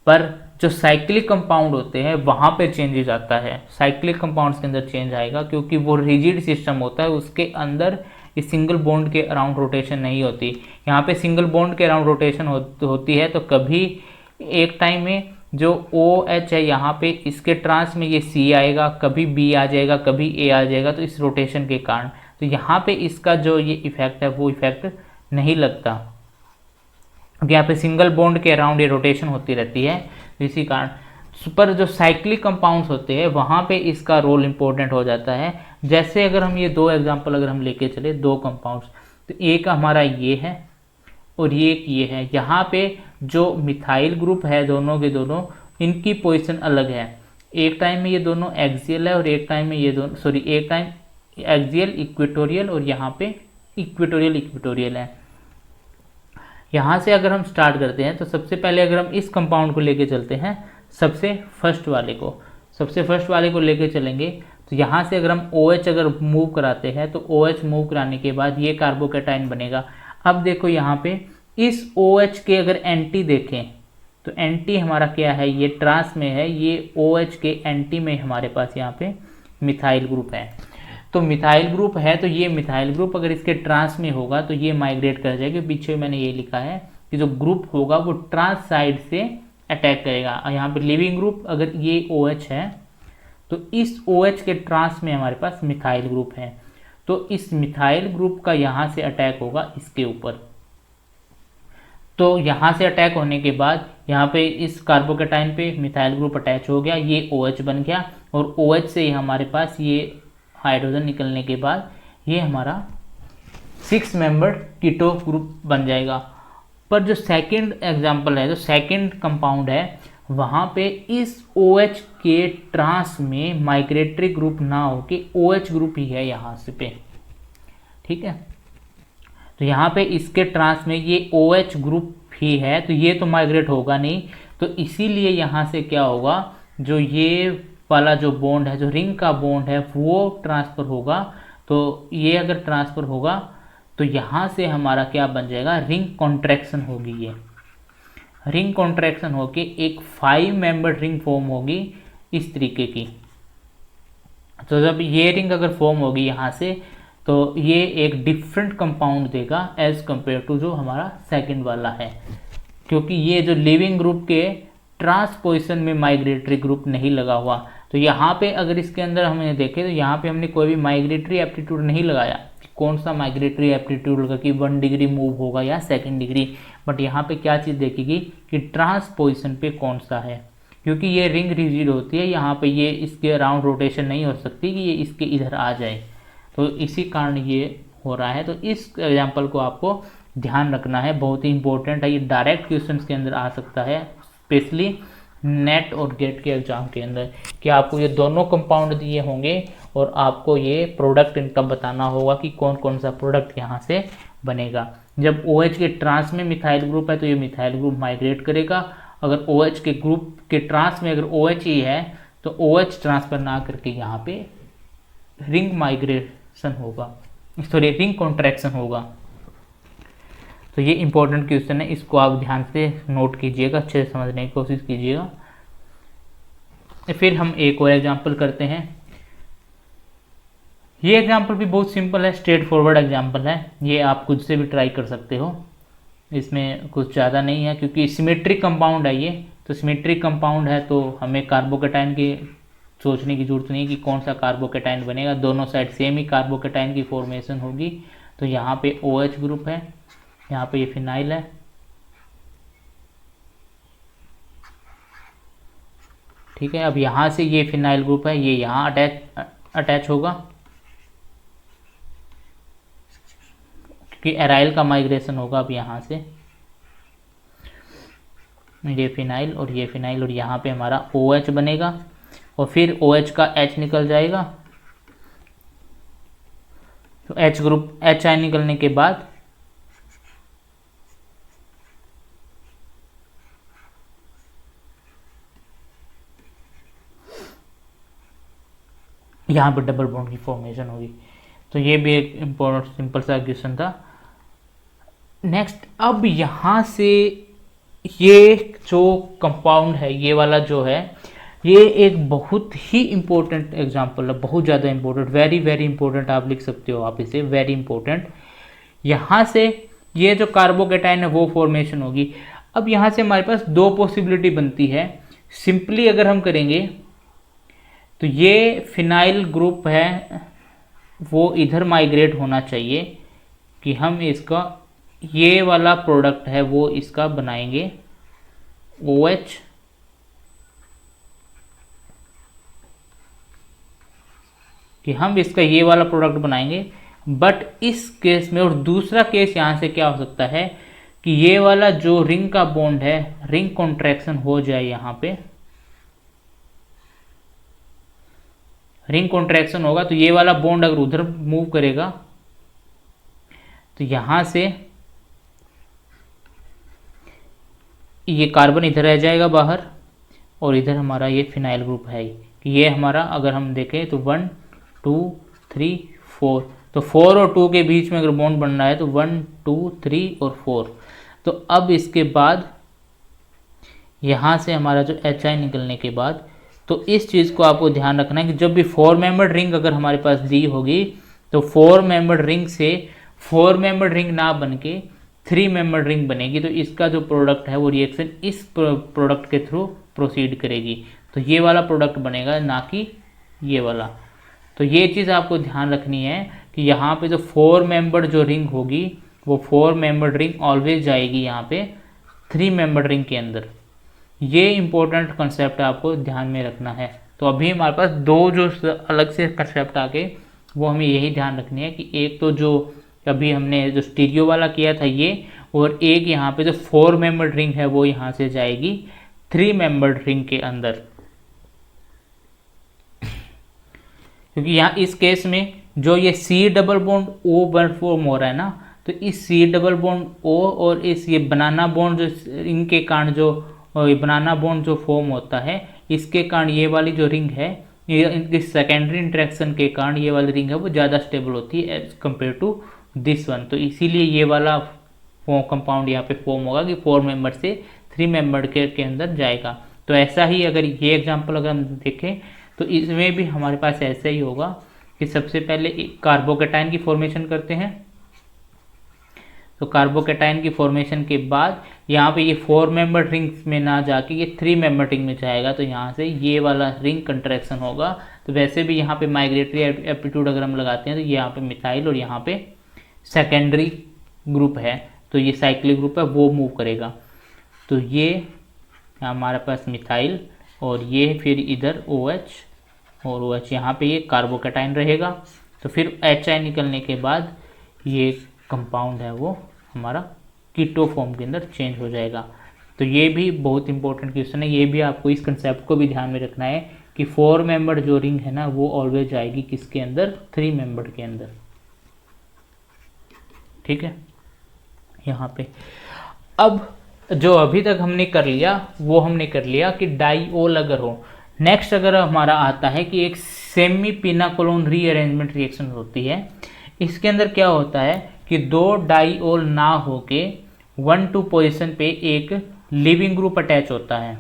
[SPEAKER 1] पर जो साइक्लिक कंपाउंड होते हैं वहाँ पे चेंजेस आता है। साइक्लिक कंपाउंड्स के अंदर चेंज आएगा क्योंकि वो रिजिड सिस्टम होता है, उसके अंदर इस सिंगल बॉन्ड के अराउंड रोटेशन नहीं होती। यहाँ पे सिंगल बॉन्ड के अराउंड रोटेशन होती है, तो कभी एक टाइम में जो OH है यहाँ पे इसके ट्रांस में ये C आएगा, कभी B आ जाएगा, कभी A आ जाएगा, तो इस रोटेशन के कारण तो यहाँ पे इसका जो ये इफेक्ट है वो इफेक्ट नहीं लगता, क्योंकि यहाँ पे सिंगल बॉन्ड के अराउंड ये रोटेशन होती रहती है। तो इसी कारण पर जो साइक्लिक कंपाउंड्स होते हैं वहाँ पे इसका रोल इंपॉर्टेंट हो जाता है। जैसे अगर हम ये दो एग्जांपल अगर हम लेके चले दो कंपाउंड्स, तो एक हमारा ये है और ये है। यहाँ पे जो मिथाइल ग्रुप है दोनों के दोनों इनकी पोजीशन अलग है। एक टाइम में ये दोनों एक्सियल है और एक टाइम में ये दोनों एक टाइम एक्सियल इक्वेटोरियल और यहाँ पे इक्वेटोरियल है। यहाँ से अगर हम स्टार्ट करते हैं तो सबसे पहले अगर हम इस कंपाउंड को लेके चलते हैं सबसे फर्स्ट वाले को लेके चलेंगे, तो यहाँ से अगर हम OH अगर मूव कराते हैं तो OH मूव कराने के बाद ये कार्बोकैटायन बनेगा। अब देखो यहाँ पे इस OH के अगर एंटी देखें तो एंटी हमारा क्या है, ये ट्रांस में है, ये OH के एंटी में हमारे पास यहाँ पे मिथाइल ग्रुप है। तो मिथाइल ग्रुप है तो ये मिथाइल ग्रुप अगर इसके ट्रांस में होगा तो ये माइग्रेट कर जाएगा। पीछे मैंने ये लिखा है कि जो ग्रुप होगा वो ट्रांस साइड से अटैक करेगा। और यहाँ पे लिविंग ग्रुप अगर ये OH है तो इस OH के ट्रांस में हमारे पास मिथाइल ग्रुप है, तो इस मिथाइल ग्रुप का यहाँ से अटैक होगा इसके ऊपर। तो यहाँ से अटैक होने के बाद यहाँ पे इस कार्बोकैटायन पे मिथाइल ग्रुप अटैच हो गया, ये OH बन गया और OH से हमारे पास ये हाइड्रोजन निकलने के बाद ये हमारा 6 मेंबर कीटो ग्रुप बन जाएगा। पर जो सेकंड एग्जांपल है, जो सेकंड कंपाउंड है, वहाँ पे इस OH के ट्रांस में माइग्रेटरी ग्रुप ना हो के OH ग्रुप ही है यहाँ से पे, ठीक है। तो यहाँ पे इसके ट्रांस में ये OH ग्रुप ही है, तो ये तो माइग्रेट होगा नहीं, तो इसीलिए यहाँ से क्या होगा, जो ये वाला जो बॉन्ड है, जो रिंग का बॉन्ड है वो ट्रांसफ़र होगा। तो ये अगर ट्रांसफ़र होगा तो यहाँ से हमारा क्या बन जाएगा, रिंग कॉन्ट्रैक्शन होगी। ये रिंग कॉन्ट्रैक्शन होके एक 5 मेंबर रिंग फॉर्म होगी इस तरीके की। तो जब ये रिंग अगर फॉर्म होगी यहाँ से तो ये एक डिफरेंट कंपाउंड देगा एज कंपेयर टू जो हमारा सेकंड वाला है, क्योंकि ये जो लिविंग ग्रुप के ट्रांस पोजिशन में माइग्रेटरी ग्रुप नहीं लगा हुआ। तो यहाँ पे अगर इसके अंदर हमने देखे तो यहाँ पे हमने कोई भी माइग्रेटरी एप्टीट्यूड नहीं लगाया, कौन सा माइग्रेटरी एप्टीट्यूड होगा कि 1 डिग्री मूव होगा या 2 डिग्री, बट यहाँ पे क्या चीज़ देखेगी कि ट्रांस पोजिशन पे कौन सा है, क्योंकि ये रिंग रिजिड होती है, यहाँ पे ये इसके अराउंड रोटेशन नहीं हो सकती कि ये इसके इधर आ जाए, तो इसी कारण ये हो रहा है। तो इस एग्जाम्पल को आपको ध्यान रखना है, बहुत ही इंपॉर्टेंट है, ये डायरेक्ट क्वेश्चन के अंदर आ सकता है, स्पेशली नेट और गेट के एग्जाम के अंदर, कि आपको ये दोनों कंपाउंड दिए होंगे और आपको ये प्रोडक्ट इनका बताना होगा कि कौन कौन सा प्रोडक्ट यहाँ से बनेगा। जब OH के ट्रांस में मिथाइल ग्रुप है तो ये मिथाइल ग्रुप माइग्रेट करेगा, अगर OH के ग्रुप के ट्रांस में अगर OH ही है तो OH ट्रांसफर ना करके यहाँ पे रिंग माइग्रेशन होगा, सॉरी रिंग कॉन्ट्रैक्शन होगा। तो ये इंपॉर्टेंट क्वेश्चन है, इसको आप ध्यान से नोट कीजिएगा, अच्छे से समझने की कोशिश कीजिएगा। फिर हम एक और एग्जांपल करते हैं। ये एग्जांपल भी बहुत सिंपल है, स्ट्रेट फॉरवर्ड एग्जांपल है, ये आप खुद से भी ट्राई कर सकते हो, इसमें कुछ ज़्यादा नहीं है क्योंकि सिमेट्रिक कंपाउंड है ये। तो सिमेट्रिक कंपाउंड है तो हमें कार्बोकेटाइन की सोचने की जरूरत नहीं है कि कौन सा कार्बोकेटाइन बनेगा, दोनों साइड सेम ही कार्बोकेटाइन की फॉर्मेशन होगी। तो यहाँ पे OH ग्रुप है, यहाँ पे ये फिनाइल है, ठीक है। अब यहाँ से ये फिनाइल ग्रुप है, ये यहाँ अटैच होगा क्योंकि एराइल का माइग्रेशन होगा। अब यहाँ से ये फिनाइल और ये फिनाइल और यहाँ पे हमारा OH बनेगा और फिर OH का H निकल जाएगा। तो H ग्रुप HI निकलने के बाद यहाँ पर डबल बॉन्ड की फॉर्मेशन होगी। तो ये भी एक इम्पोर्टेंट सिंपल सा क्वेश्चन था। नेक्स्ट, अब यहाँ से ये जो कंपाउंड है ये वाला जो है, ये एक बहुत ही इम्पोर्टेंट एग्जांपल है, बहुत ज़्यादा इम्पोर्टेंट, वेरी वेरी इंपॉर्टेंट आप लिख सकते हो आप इसे, वेरी इंपॉर्टेंट। यहाँ से ये जो कार्बोकेटाइन है वो फॉर्मेशन होगी। अब यहाँ से हमारे पास दो पॉसिबिलिटी बनती है। सिंपली अगर हम करेंगे तो ये फिनाइल ग्रुप है वो इधर माइग्रेट होना चाहिए कि हम इसका ये वाला प्रोडक्ट है वो इसका बनाएंगे OH कि हम इसका ये वाला प्रोडक्ट बनाएंगे। बट इस केस में, और दूसरा केस यहाँ से क्या हो सकता है कि ये वाला जो रिंग का बॉन्ड है, रिंग कॉन्ट्रैक्शन हो जाए, यहाँ पे रिंग कॉन्ट्रैक्शन होगा तो ये वाला बॉन्ड अगर उधर मूव करेगा तो यहाँ से ये कार्बन इधर रह जाएगा बाहर और इधर हमारा ये फिनाइल ग्रुप है कि ये हमारा, अगर हम देखें तो 1 2 3 4, तो 4 और 2 के बीच में अगर बॉन्ड बन रहा है तो 1 2 3 और 4। तो अब इसके बाद यहाँ से हमारा जो HI निकलने के बाद, तो इस चीज़ को आपको ध्यान रखना है कि जब भी 4 मेंबर्ड रिंग अगर हमारे पास दी होगी तो 4 मेंबर्ड रिंग से 4 मेंबर्ड रिंग ना बन के 3 मेंबर्ड रिंग बनेगी। तो इसका जो प्रोडक्ट है वो रिएक्शन इस प्रोडक्ट के थ्रू प्रोसीड करेगी, तो ये वाला प्रोडक्ट बनेगा, ना कि ये वाला। तो ये चीज़ आपको ध्यान रखनी है कि यहाँ पे जो 4 मेंबर्ड जो रिंग होगी वो 4 मेंबर्ड रिंग ऑलवेज जाएगी यहाँ पे 3 मेंबर्ड रिंग के अंदर। ये इंपॉर्टेंट कंसेप्ट आपको ध्यान में रखना है। तो अभी हमारे पास दो जो अलग से कंसेप्ट आ गए, वो हमें यही ध्यान रखनी है कि एक तो जो अभी हमने जो स्टीरियो वाला किया था ये, और एक यहाँ पे जो 4 मेंबर्ड रिंग है वो यहाँ से जाएगी 3 मेंबर्ड रिंग के अंदर। क्योंकि यहाँ इस केस में जो ये C डबल बॉन्ड O बन फॉर्म हो रहा है ना, तो इस C डबल बॉन्ड O और इस ये बनाना बॉन्ड जो इनके कारण जो बनाना बॉन्ड जो फॉर्म होता है, इसके कारण ये वाली जो रिंग है, ये इनकी सेकेंडरी इंटरेक्शन के कारण ये वाली रिंग है वो ज़्यादा स्टेबल होती है as compare to this one. तो इसीलिए ये वाला कंपाउंड यहाँ पे फॉर्म होगा कि 4 मेंबर से 3 मेंबर के अंदर जाएगा। तो ऐसा ही अगर ये एग्जांपल अगर हम देखें तो इसमें भी हमारे पास ऐसा ही होगा कि सबसे पहले कार्बोकेटाइन की फॉर्मेशन करते हैं। तो कार्बोकेटाइन की फॉर्मेशन के बाद यहाँ पे ये 4 मेंबर रिंग्स में ना जाके ये 3 मेंबर रिंग में जाएगा, तो यहाँ से ये वाला रिंग कंट्रैक्शन होगा। तो वैसे भी यहाँ पे माइग्रेटरी एप्टीट्यूड अगर हम लगाते हैं तो यहाँ पे मिथाइल और यहाँ पे सेकेंडरी ग्रुप है, तो ये साइक्लिक ग्रुप है वो मूव करेगा। तो ये हमारे पास मिथाइल और ये फिर इधर OH और OH, यहाँ पे ये कार्बोकेटाइन रहेगा। तो फिर HI निकलने के बाद ये कंपाउंड है वो हमारा कीटो फॉर्म के अंदर चेंज हो जाएगा। तो ये भी बहुत इंपॉर्टेंट क्वेश्चन है, ये भी आपको इस कंसेप्ट को भी ध्यान में रखना है कि 4 मेंबर जो रिंग है ना वो ऑलवेज जाएगी किसके अंदर, 3 मेंबर के अंदर। ठीक है, यहाँ पे अब जो अभी तक हमने कर लिया वो हमने कर लिया कि डाईओल अगर हो। नेक्स्ट अगर हमारा आता है कि एक सेमी पिनाकोलोन रीअरेंजमेंट रिएक्शन होती है। इसके अंदर क्या होता है कि दो डाईओल ना होके 1-2 पोजीशन पे एक लिविंग ग्रुप अटैच होता है।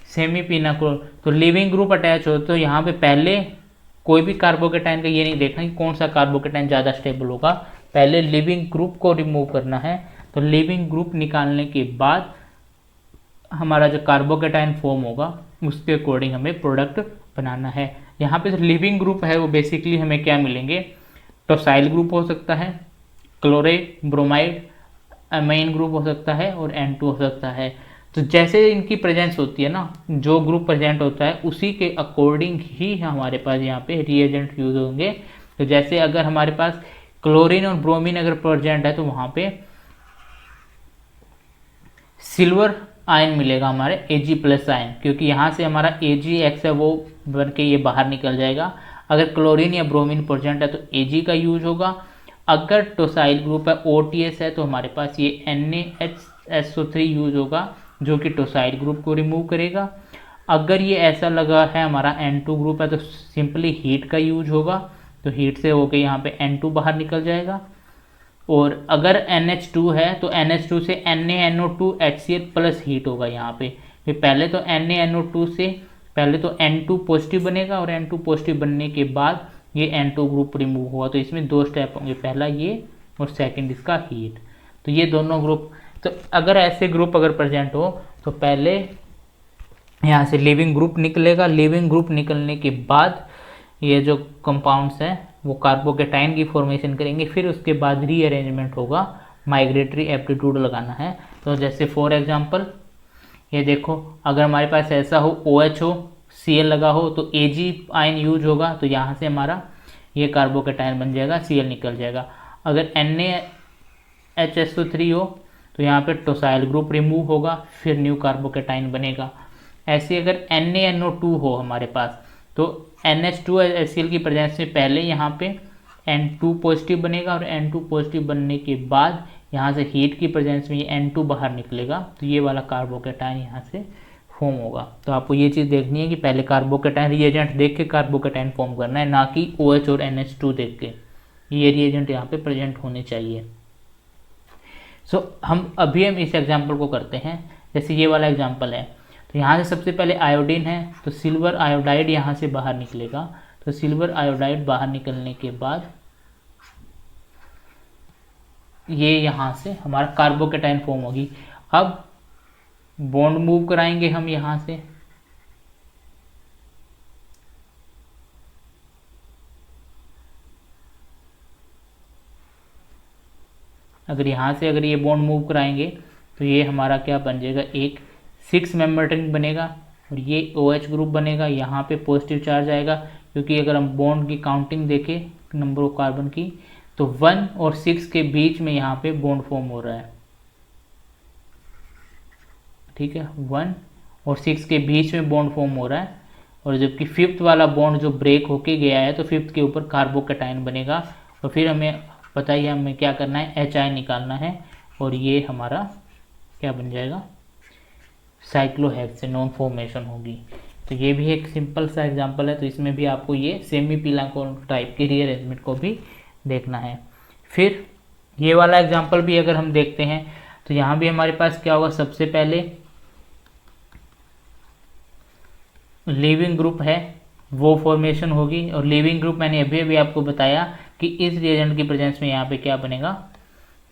[SPEAKER 1] सेमी पिनाकोलोन तो लिविंग ग्रुप अटैच हो तो यहाँ पे पहले कोई भी कार्बोकेटाइन का ये नहीं देखना कि कौन सा कार्बोकेटाइन ज़्यादा स्टेबल होगा, पहले लिविंग ग्रुप को रिमूव करना है। तो लिविंग ग्रुप निकालने के बाद हमारा जो कार्बोकेटाइन फॉर्म होगा उसके अकॉर्डिंग हमें प्रोडक्ट बनाना है। यहाँ पे जो लिविंग ग्रुप है वो बेसिकली हमें क्या मिलेंगे, टोसाइल ग्रुप हो सकता है, क्लोरेट, ब्रोमाइड, अमाइन ग्रुप हो सकता है और N2 हो सकता है। तो जैसे इनकी प्रेजेंस होती है ना, जो ग्रुप प्रेजेंट होता है उसी के अकॉर्डिंग ही हमारे पास यहाँ पे रिएजेंट यूज होंगे। तो जैसे अगर हमारे पास क्लोरीन और ब्रोमीन अगर प्रेजेंट है तो वहाँ पे सिल्वर आयन मिलेगा हमारे Ag+ आयन, क्योंकि यहाँ से हमारा Agx है वो बन के ये बाहर निकल जाएगा। अगर क्लोरीन या ब्रोमीन प्रेजेंट है तो Ag का यूज होगा। अगर टोसाइल ग्रुप है OTS है तो हमारे पास ये NaHSO3 यूज होगा जो कि टोसाइल ग्रुप को रिमूव करेगा। अगर ये ऐसा लगा है हमारा N2 ग्रुप है तो सिंपली हीट का यूज होगा, तो हीट से होकर यहाँ पे N2 बाहर निकल जाएगा। और अगर NH2 है तो NH2 से NaNO2 HCl+ हीट होगा यहाँ पे। फिर पहले तो NaNO2 से पहले तो N2 पॉजिटिव बनेगा और N2 पॉजिटिव बनने के बाद ये N2 ग्रुप रिमूव हुआ। तो इसमें दो स्टेप होंगे, पहला ये और सेकंड इसका हीट। तो ये दोनों ग्रुप, तो अगर ऐसे ग्रुप अगर प्रेजेंट हो तो पहले यहाँ से लिविंग ग्रुप निकलेगा। लिविंग ग्रुप निकलने के बाद ये जो कंपाउंड्स हैं वो कार्बोकेटाइन की फॉर्मेशन करेंगे। फिर उसके बाद रीअरेंजमेंट होगा, माइग्रेटरी एप्टीट्यूड लगाना है। तो जैसे फॉर एग्जांपल ये देखो, अगर हमारे पास ऐसा हो OH हो, Cl लगा हो तो Ag आयन यूज होगा, तो यहाँ से हमारा ये कार्बोकेटाइन बन जाएगा, Cl निकल जाएगा। अगर NaHSO3 हो तो यहाँ पे टोसाइल ग्रुप रिमूव होगा, फिर न्यू कार्बोकेटाइन बनेगा। ऐसे अगर NaNO2 हो हमारे पास तो NH2HCl की प्रेजेंस में पहले यहाँ पे N2 पॉजिटिव बनेगा और N2 पॉजिटिव बनने के बाद यहाँ से हीट की प्रेजेंस में ये N2 बाहर निकलेगा, तो ये वाला कार्बोकेटाइन यहाँ से फॉर्म होगा। तो आपको ये चीज़ देखनी है कि पहले कार्बोकेटाइन रिएजेंट देख के कार्बोकेटाइन फॉर्म करना है, ना कि OH और NH2 देख के। ये रिएजेंट यहाँ पे प्रेजेंट होने चाहिए। हम इस एग्जाम्पल को करते हैं। जैसे ये वाला एग्जाम्पल है, तो यहाँ से सबसे पहले आयोडीन है तो सिल्वर आयोडाइड यहाँ से बाहर निकलेगा। तो सिल्वर आयोडाइड बाहर निकलने के बाद ये यहाँ से हमारा कार्बोकेटाइन फॉर्म होगी। अब बॉन्ड मूव कराएंगे हम यहाँ से, अगर यहाँ से अगर ये बॉन्ड मूव कराएंगे तो ये हमारा क्या बन जाएगा, एक 6 मेंबर रिंग बनेगा और ये OH ग्रुप बनेगा। यहाँ पे पॉजिटिव चार्ज आएगा, क्योंकि अगर हम बॉन्ड की काउंटिंग देखें नंबर ऑफ कार्बन की तो 1 और 6 के बीच में यहाँ पे बॉन्ड फॉर्म हो रहा है। ठीक है, 1 और 6 के बीच में बॉन्ड फॉर्म हो रहा है। और जबकि 5th वाला बॉन्ड जो ब्रेक होके गया है तो 5th के ऊपर कार्बोकेटाइन बनेगा। और फिर हमें पता ही हमें क्या करना है, HI निकालना है और ये हमारा क्या बन जाएगा, साइक्लोहेक्सेनोन फॉर्मेशन होगी। तो ये भी एक सिंपल सा एग्जांपल है। तो इसमें भी आपको ये सेमी पिनाकोलोन टाइप के रीअरेंजमेंट को भी देखना है। फिर ये वाला एग्जांपल भी अगर हम देखते हैं तो यहाँ भी हमारे पास क्या होगा, सबसे पहले लिविंग ग्रुप है वो फॉर्मेशन होगी। और लिविंग ग्रुप मैंने अभी अभी आपको बताया कि इस रिएजेंट की प्रेजेंस में यहाँ पे क्या बनेगा,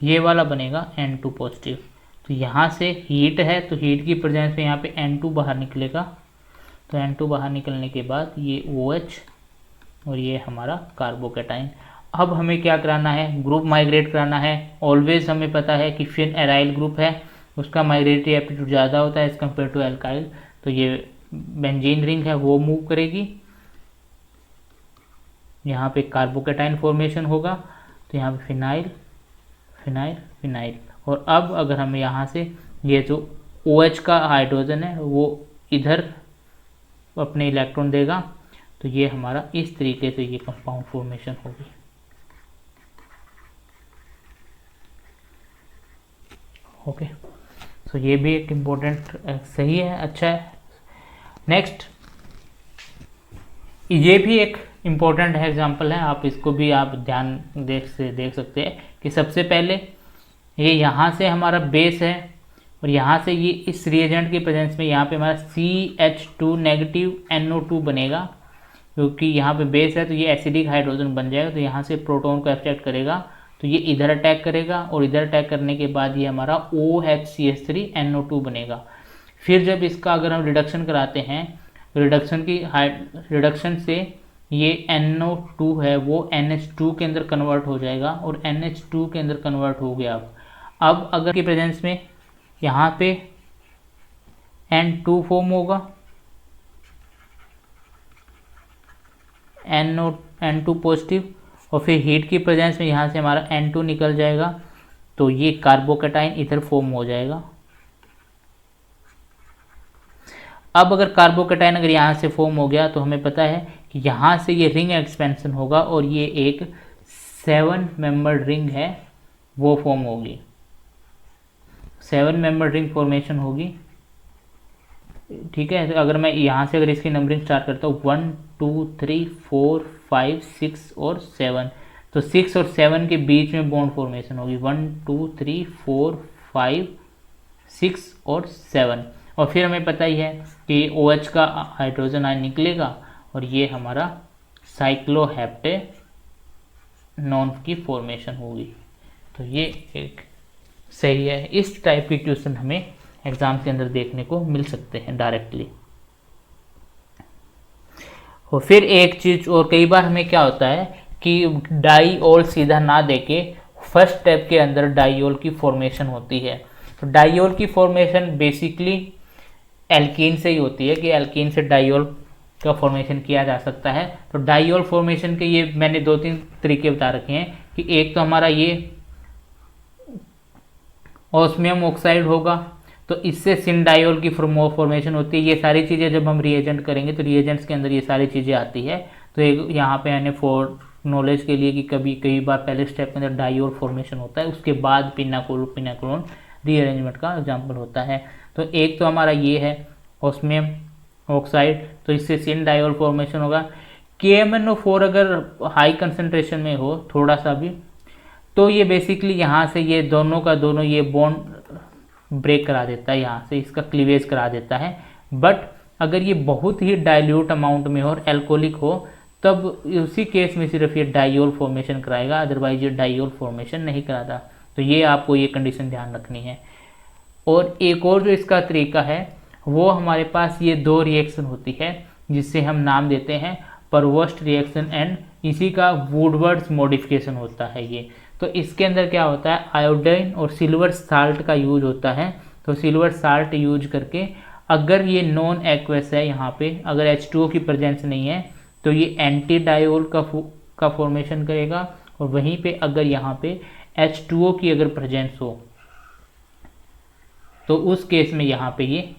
[SPEAKER 1] ये वाला बनेगा N2 पॉजिटिव। तो यहाँ से हीट है तो हीट की प्रेजेंस में यहाँ पे N2 बाहर निकलेगा। तो N2 बाहर निकलने के बाद ये OH और ये हमारा कार्बोकेटाइन। अब हमें क्या कराना है, ग्रुप माइग्रेट कराना है। ऑलवेज हमें पता है कि फिर एराइल ग्रुप है उसका माइग्रेटरी एप्टीट्यूड ज़्यादा होता है एज कम्पेयर टू एल्काइल। तो ये बेंजीन रिंग है वो मूव करेगी, यहाँ पे कार्बोकेटाइन फॉर्मेशन होगा। तो यहाँ पे फिनाइल फिनाइल फिनाइल। और अब अगर हम यहाँ से ये जो OH का हाइड्रोजन है वो इधर अपने इलेक्ट्रॉन देगा, तो ये हमारा इस तरीके से ये कंपाउंड फॉर्मेशन होगी। ओके, सो ये भी एक इम्पोर्टेंट सही है, अच्छा है। नेक्स्ट, ये भी एक इम्पोर्टेंट है एग्जाम्पल है, आप इसको भी आप ध्यान देख सकते हैं कि सबसे पहले ये यहाँ से हमारा बेस है और यहाँ से ये इस रिएजेंट की प्रेजेंस में यहाँ पे हमारा CH2 नेगेटिव NO2 बनेगा, क्योंकि यहाँ पे बेस है तो ये एसिडिक हाइड्रोजन बन जाएगा। तो यहाँ से प्रोटॉन को अट्रैक्ट करेगा तो ये इधर अटैक करेगा और इधर अटैक करने के बाद ये हमारा OHCH3 NO2 बनेगा। फिर जब इसका अगर हम रिडक्शन कराते हैं, रिडक्शन से ये NO2 है वो NH2 के अंदर कन्वर्ट हो जाएगा और NH2 के अंदर कन्वर्ट हो गया। अब अगर की प्रेजेंस में यहाँ पे N2 फॉर्म होगा, N2 पॉजिटिव, और फिर हीट की प्रेजेंस में यहाँ से हमारा N2 निकल जाएगा तो ये कार्बोकैटायन इधर फॉर्म हो जाएगा। अब अगर कार्बोकैटायन अगर यहाँ से फॉर्म हो गया तो हमें पता है कि यहाँ से ये रिंग एक्सपेंशन होगा और ये एक 7 मेंबर्ड रिंग है वो फॉर्म होगी, 7 मेंबर्ड रिंग फॉर्मेशन होगी। ठीक है, तो अगर मैं यहाँ से अगर इसकी नंबरिंग स्टार्ट करता हूँ 1 2 3 4 5 6 और 7, तो 6 और 7 के बीच में बॉन्ड फॉर्मेशन होगी 1 2 3 4 5 6 और 7। और फिर हमें पता ही है कि OH का हाइड्रोजन आयन निकलेगा और ये हमारा साइक्लोहेप्टेनॉन की फॉर्मेशन होगी। तो ये एक सही है। इस टाइप के क्वेश्चन हमें एग्जाम के अंदर देखने को मिल सकते हैं डायरेक्टली। और फिर एक चीज और, कई बार हमें क्या होता है कि डाईओल सीधा ना देके फर्स्ट स्टेप के अंदर डाईओल की फॉर्मेशन होती है। तो डाईओल की फॉर्मेशन बेसिकली एल्कीन से ही होती है कि एल्कीन से डाईओल का फॉर्मेशन किया जा सकता है। तो डाईओल फॉर्मेशन के ये मैंने 2-3 तरीके बता रखे हैं कि एक तो हमारा ये ऑस्मियम ऑक्साइड होगा तो इससे सिंडाइल की फॉर्मेशन होती है। ये सारी चीज़ें जब हम रिएजेंट करेंगे तो रिएजेंट्स के अंदर ये सारी चीज़ें आती है। तो एक यहाँ पे मैंने फॉर नॉलेज के लिए कि कई बार पहले स्टेप के अंदर डाईओल फॉर्मेशन होता है, उसके बाद पिनाकोलोन रीअरेंजमेंट का एग्जाम्पल होता है। तो एक तो हमारा ये है ऑस्मियम ऑक्साइड, तो इससे सिंडाइल फॉर्मेशन होगा। KMnO4 अगर हाई कंसनट्रेशन में हो थोड़ा सा भी, तो ये बेसिकली यहाँ से ये दोनों का दोनों ये बॉन्ड ब्रेक करा देता है, यहाँ से इसका क्लीवेज करा देता है। बट अगर ये बहुत ही डाइल्यूट अमाउंट में हो और एल्कोहलिक हो तब उसी केस में सिर्फ ये डाईओल फॉर्मेशन कराएगा, अदरवाइज ये डाईओल फॉर्मेशन नहीं कराता। तो ये आपको ये कंडीशन ध्यान रखनी है। और एक और जो इसका तरीका है वो हमारे पास ये 2 रिएक्शन होती है जिससे हम नाम देते हैं परवर्स्ट रिएक्शन एंड इसी का वुडवर्ड्स मॉडिफिकेशन होता है ये। तो इसके अंदर क्या होता है, आयोडीन और सिल्वर साल्ट का यूज होता है। तो सिल्वर साल्ट यूज करके अगर ये नॉन एक्वस है, यहाँ पे अगर H2O की प्रेजेंस नहीं है तो ये एंटी डायोल का फॉर्मेशन करेगा। और वहीं पे अगर यहाँ पे H2O की अगर प्रेजेंस हो तो उस केस में यहाँ पे ये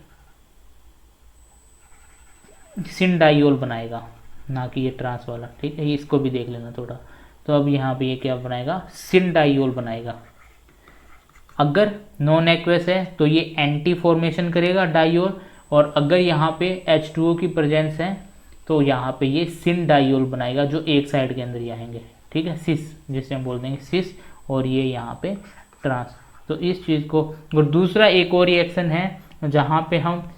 [SPEAKER 1] सिंडाइल बनाएगा, ना कि ये ट्रांस वाला। ठीक है, इसको भी देख लेना थोड़ा। तो अब यहाँ पे ये क्या बनाएगा, सिंडाइल बनाएगा। अगर नॉन एक्वस है तो ये एंटी फॉर्मेशन करेगा डाइओल, और अगर यहाँ पे H2O की प्रेजेंस है तो यहाँ पे ये सिंडाइल बनाएगा जो एक साइड के अंदर ही आएंगे। ठीक है, सिस जिसे हम बोल देंगे सिस, और ये यहाँ पे ट्रांस। तो इस चीज़ को, और दूसरा एक और रिएक्शन है जहाँ पे हम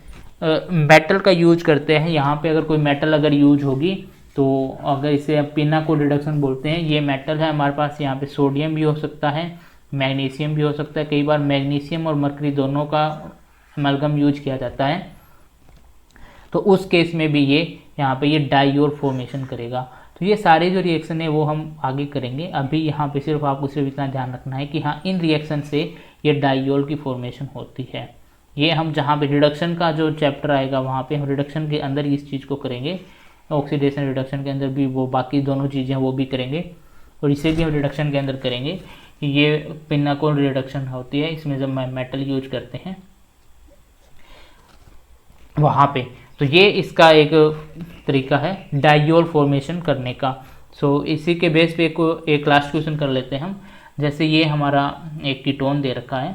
[SPEAKER 1] मेटल का यूज करते हैं। यहाँ पे अगर कोई मेटल अगर यूज होगी तो अगर इसे पिनाकोल रिडक्शन बोलते हैं। ये मेटल है हमारे पास, यहाँ पे सोडियम भी हो सकता है, मैग्नीशियम भी हो सकता है। कई बार मैग्नीशियम और मरकरी दोनों का अमलगम यूज किया जाता है। तो उस केस में भी ये यहाँ पे ये डाईओल फॉर्मेशन करेगा। तो ये सारे जो रिएक्शन है वो हम आगे करेंगे। अभी यहाँ पे सिर्फ आपको सिर्फ इतना ध्यान रखना है कि हाँ, इन रिएक्शन से ये डाईओल की फॉर्मेशन होती है। ये हम जहाँ पे रिडक्शन का जो चैप्टर आएगा वहाँ पे हम रिडक्शन के अंदर इस चीज़ को करेंगे। ऑक्सीडेशन रिडक्शन के अंदर भी वो बाकी दोनों चीज़ें वो भी करेंगे, और इसे भी हम रिडक्शन के अंदर करेंगे कि ये पिनाकोल रिडक्शन होती है, इसमें जब मेटल यूज करते हैं वहाँ पे। तो ये इसका एक तरीका है डाईओल फॉर्मेशन करने का। सो इसी के बेस पे एक लास्ट क्वेश्चन कर लेते हैं हम। जैसे ये हमारा एक कीटोन दे रखा है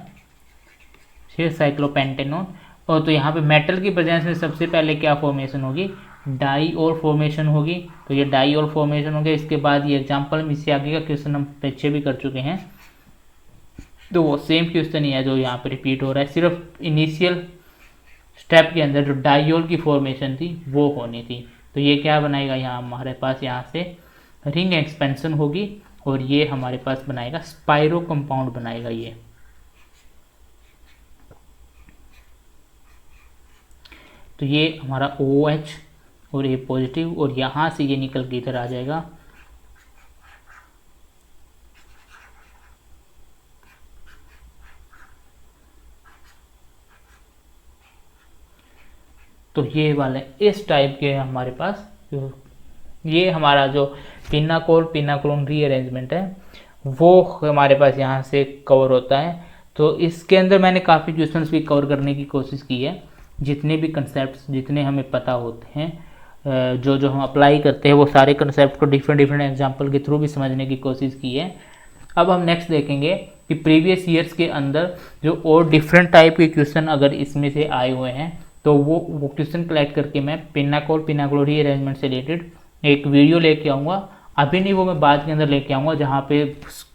[SPEAKER 1] फिर साइक्लोपेंटेनॉन। और तो यहाँ पे मेटल की प्रेजेंस में सबसे पहले क्या फॉर्मेशन होगी, डाईओल फॉर्मेशन होगी। तो ये डाईओल फॉर्मेशन हो गया। इसके बाद ये एग्जाम्पल में इससे आगे का क्वेश्चन हम पीछे भी कर चुके हैं, तो वो सेम क्वेश्चन ही है जो यहाँ पे रिपीट हो रहा है, सिर्फ इनिशियल स्टेप के अंदर जो डाईओल की फॉर्मेशन थी वो होनी थी। तो ये क्या बनाएगा, यहाँ हमारे पास यहाँ से रिंग एक्सपेंशन होगी और ये हमारे पास बनाएगा स्पाइरो कंपाउंड बनाएगा ये। तो ये हमारा OH और ये पॉजिटिव, और यहाँ से ये निकल के इधर आ जाएगा। तो ये वाले इस टाइप के हमारे पास, ये हमारा जो पिनाकोल रीअरेंजमेंट है वो हमारे पास यहाँ से कवर होता है। तो इसके अंदर मैंने काफ़ी क्वेश्चंस भी कवर करने की कोशिश की है, जितने भी कंसेप्ट जितने हमें पता होते हैं, जो हम अप्लाई करते हैं वो सारे कंसेप्ट को डिफरेंट एग्जांपल के थ्रू भी समझने की कोशिश की है। अब हम नेक्स्ट देखेंगे कि प्रीवियस ईयर्स के अंदर जो और डिफरेंट टाइप के क्वेश्चन अगर इसमें से आए हुए हैं तो वो क्वेश्चन कलेक्ट करके मैं पिनाकोल रीअरेंजमेंट से रिलेटेड एक वीडियो लेके आऊँगा। अभी नहीं, वो मैं बाद के अंदर लेके आऊँगा, जहाँ पे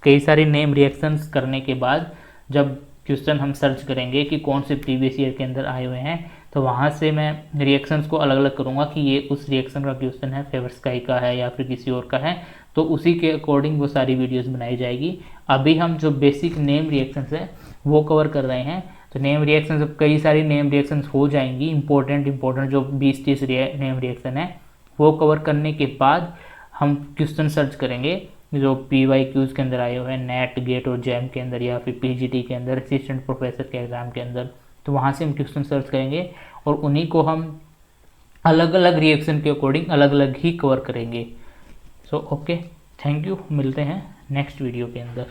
[SPEAKER 1] कई सारे नेम रिएक्शंस करने के बाद जब क्वेश्चन हम सर्च करेंगे कि कौन से प्रीवियस ईयर के अंदर आए हुए हैं, तो वहाँ से मैं रिएक्शंस को अलग अलग करूँगा कि ये उस रिएक्शन का क्वेश्चन है, फेवर स्काई का है या फिर किसी और का है, तो उसी के अकॉर्डिंग वो सारी वीडियोस बनाई जाएगी। अभी हम जो बेसिक नेम रिएक्शंस है वो कवर कर रहे हैं। तो नेम रिएक्शंस, अब कई सारी नेम रिएक्शंस हो जाएंगी, इंपॉर्टेंट जो 20-30 नेम रिएक्शन है वो कवर करने के बाद हम क्वेश्चन सर्च करेंगे जो PYQs के अंदर आए हुए हैं, नेट, गेट और जैम के अंदर, या फिर PGT के अंदर, असिस्टेंट प्रोफेसर के एग्ज़ाम के अंदर। तो वहाँ से हम क्वेश्चन सर्च करेंगे और उन्हीं को हम अलग अलग रिएक्शन के अकॉर्डिंग अलग अलग ही कवर करेंगे। सो ओके, थैंक यू, मिलते हैं नेक्स्ट वीडियो के अंदर।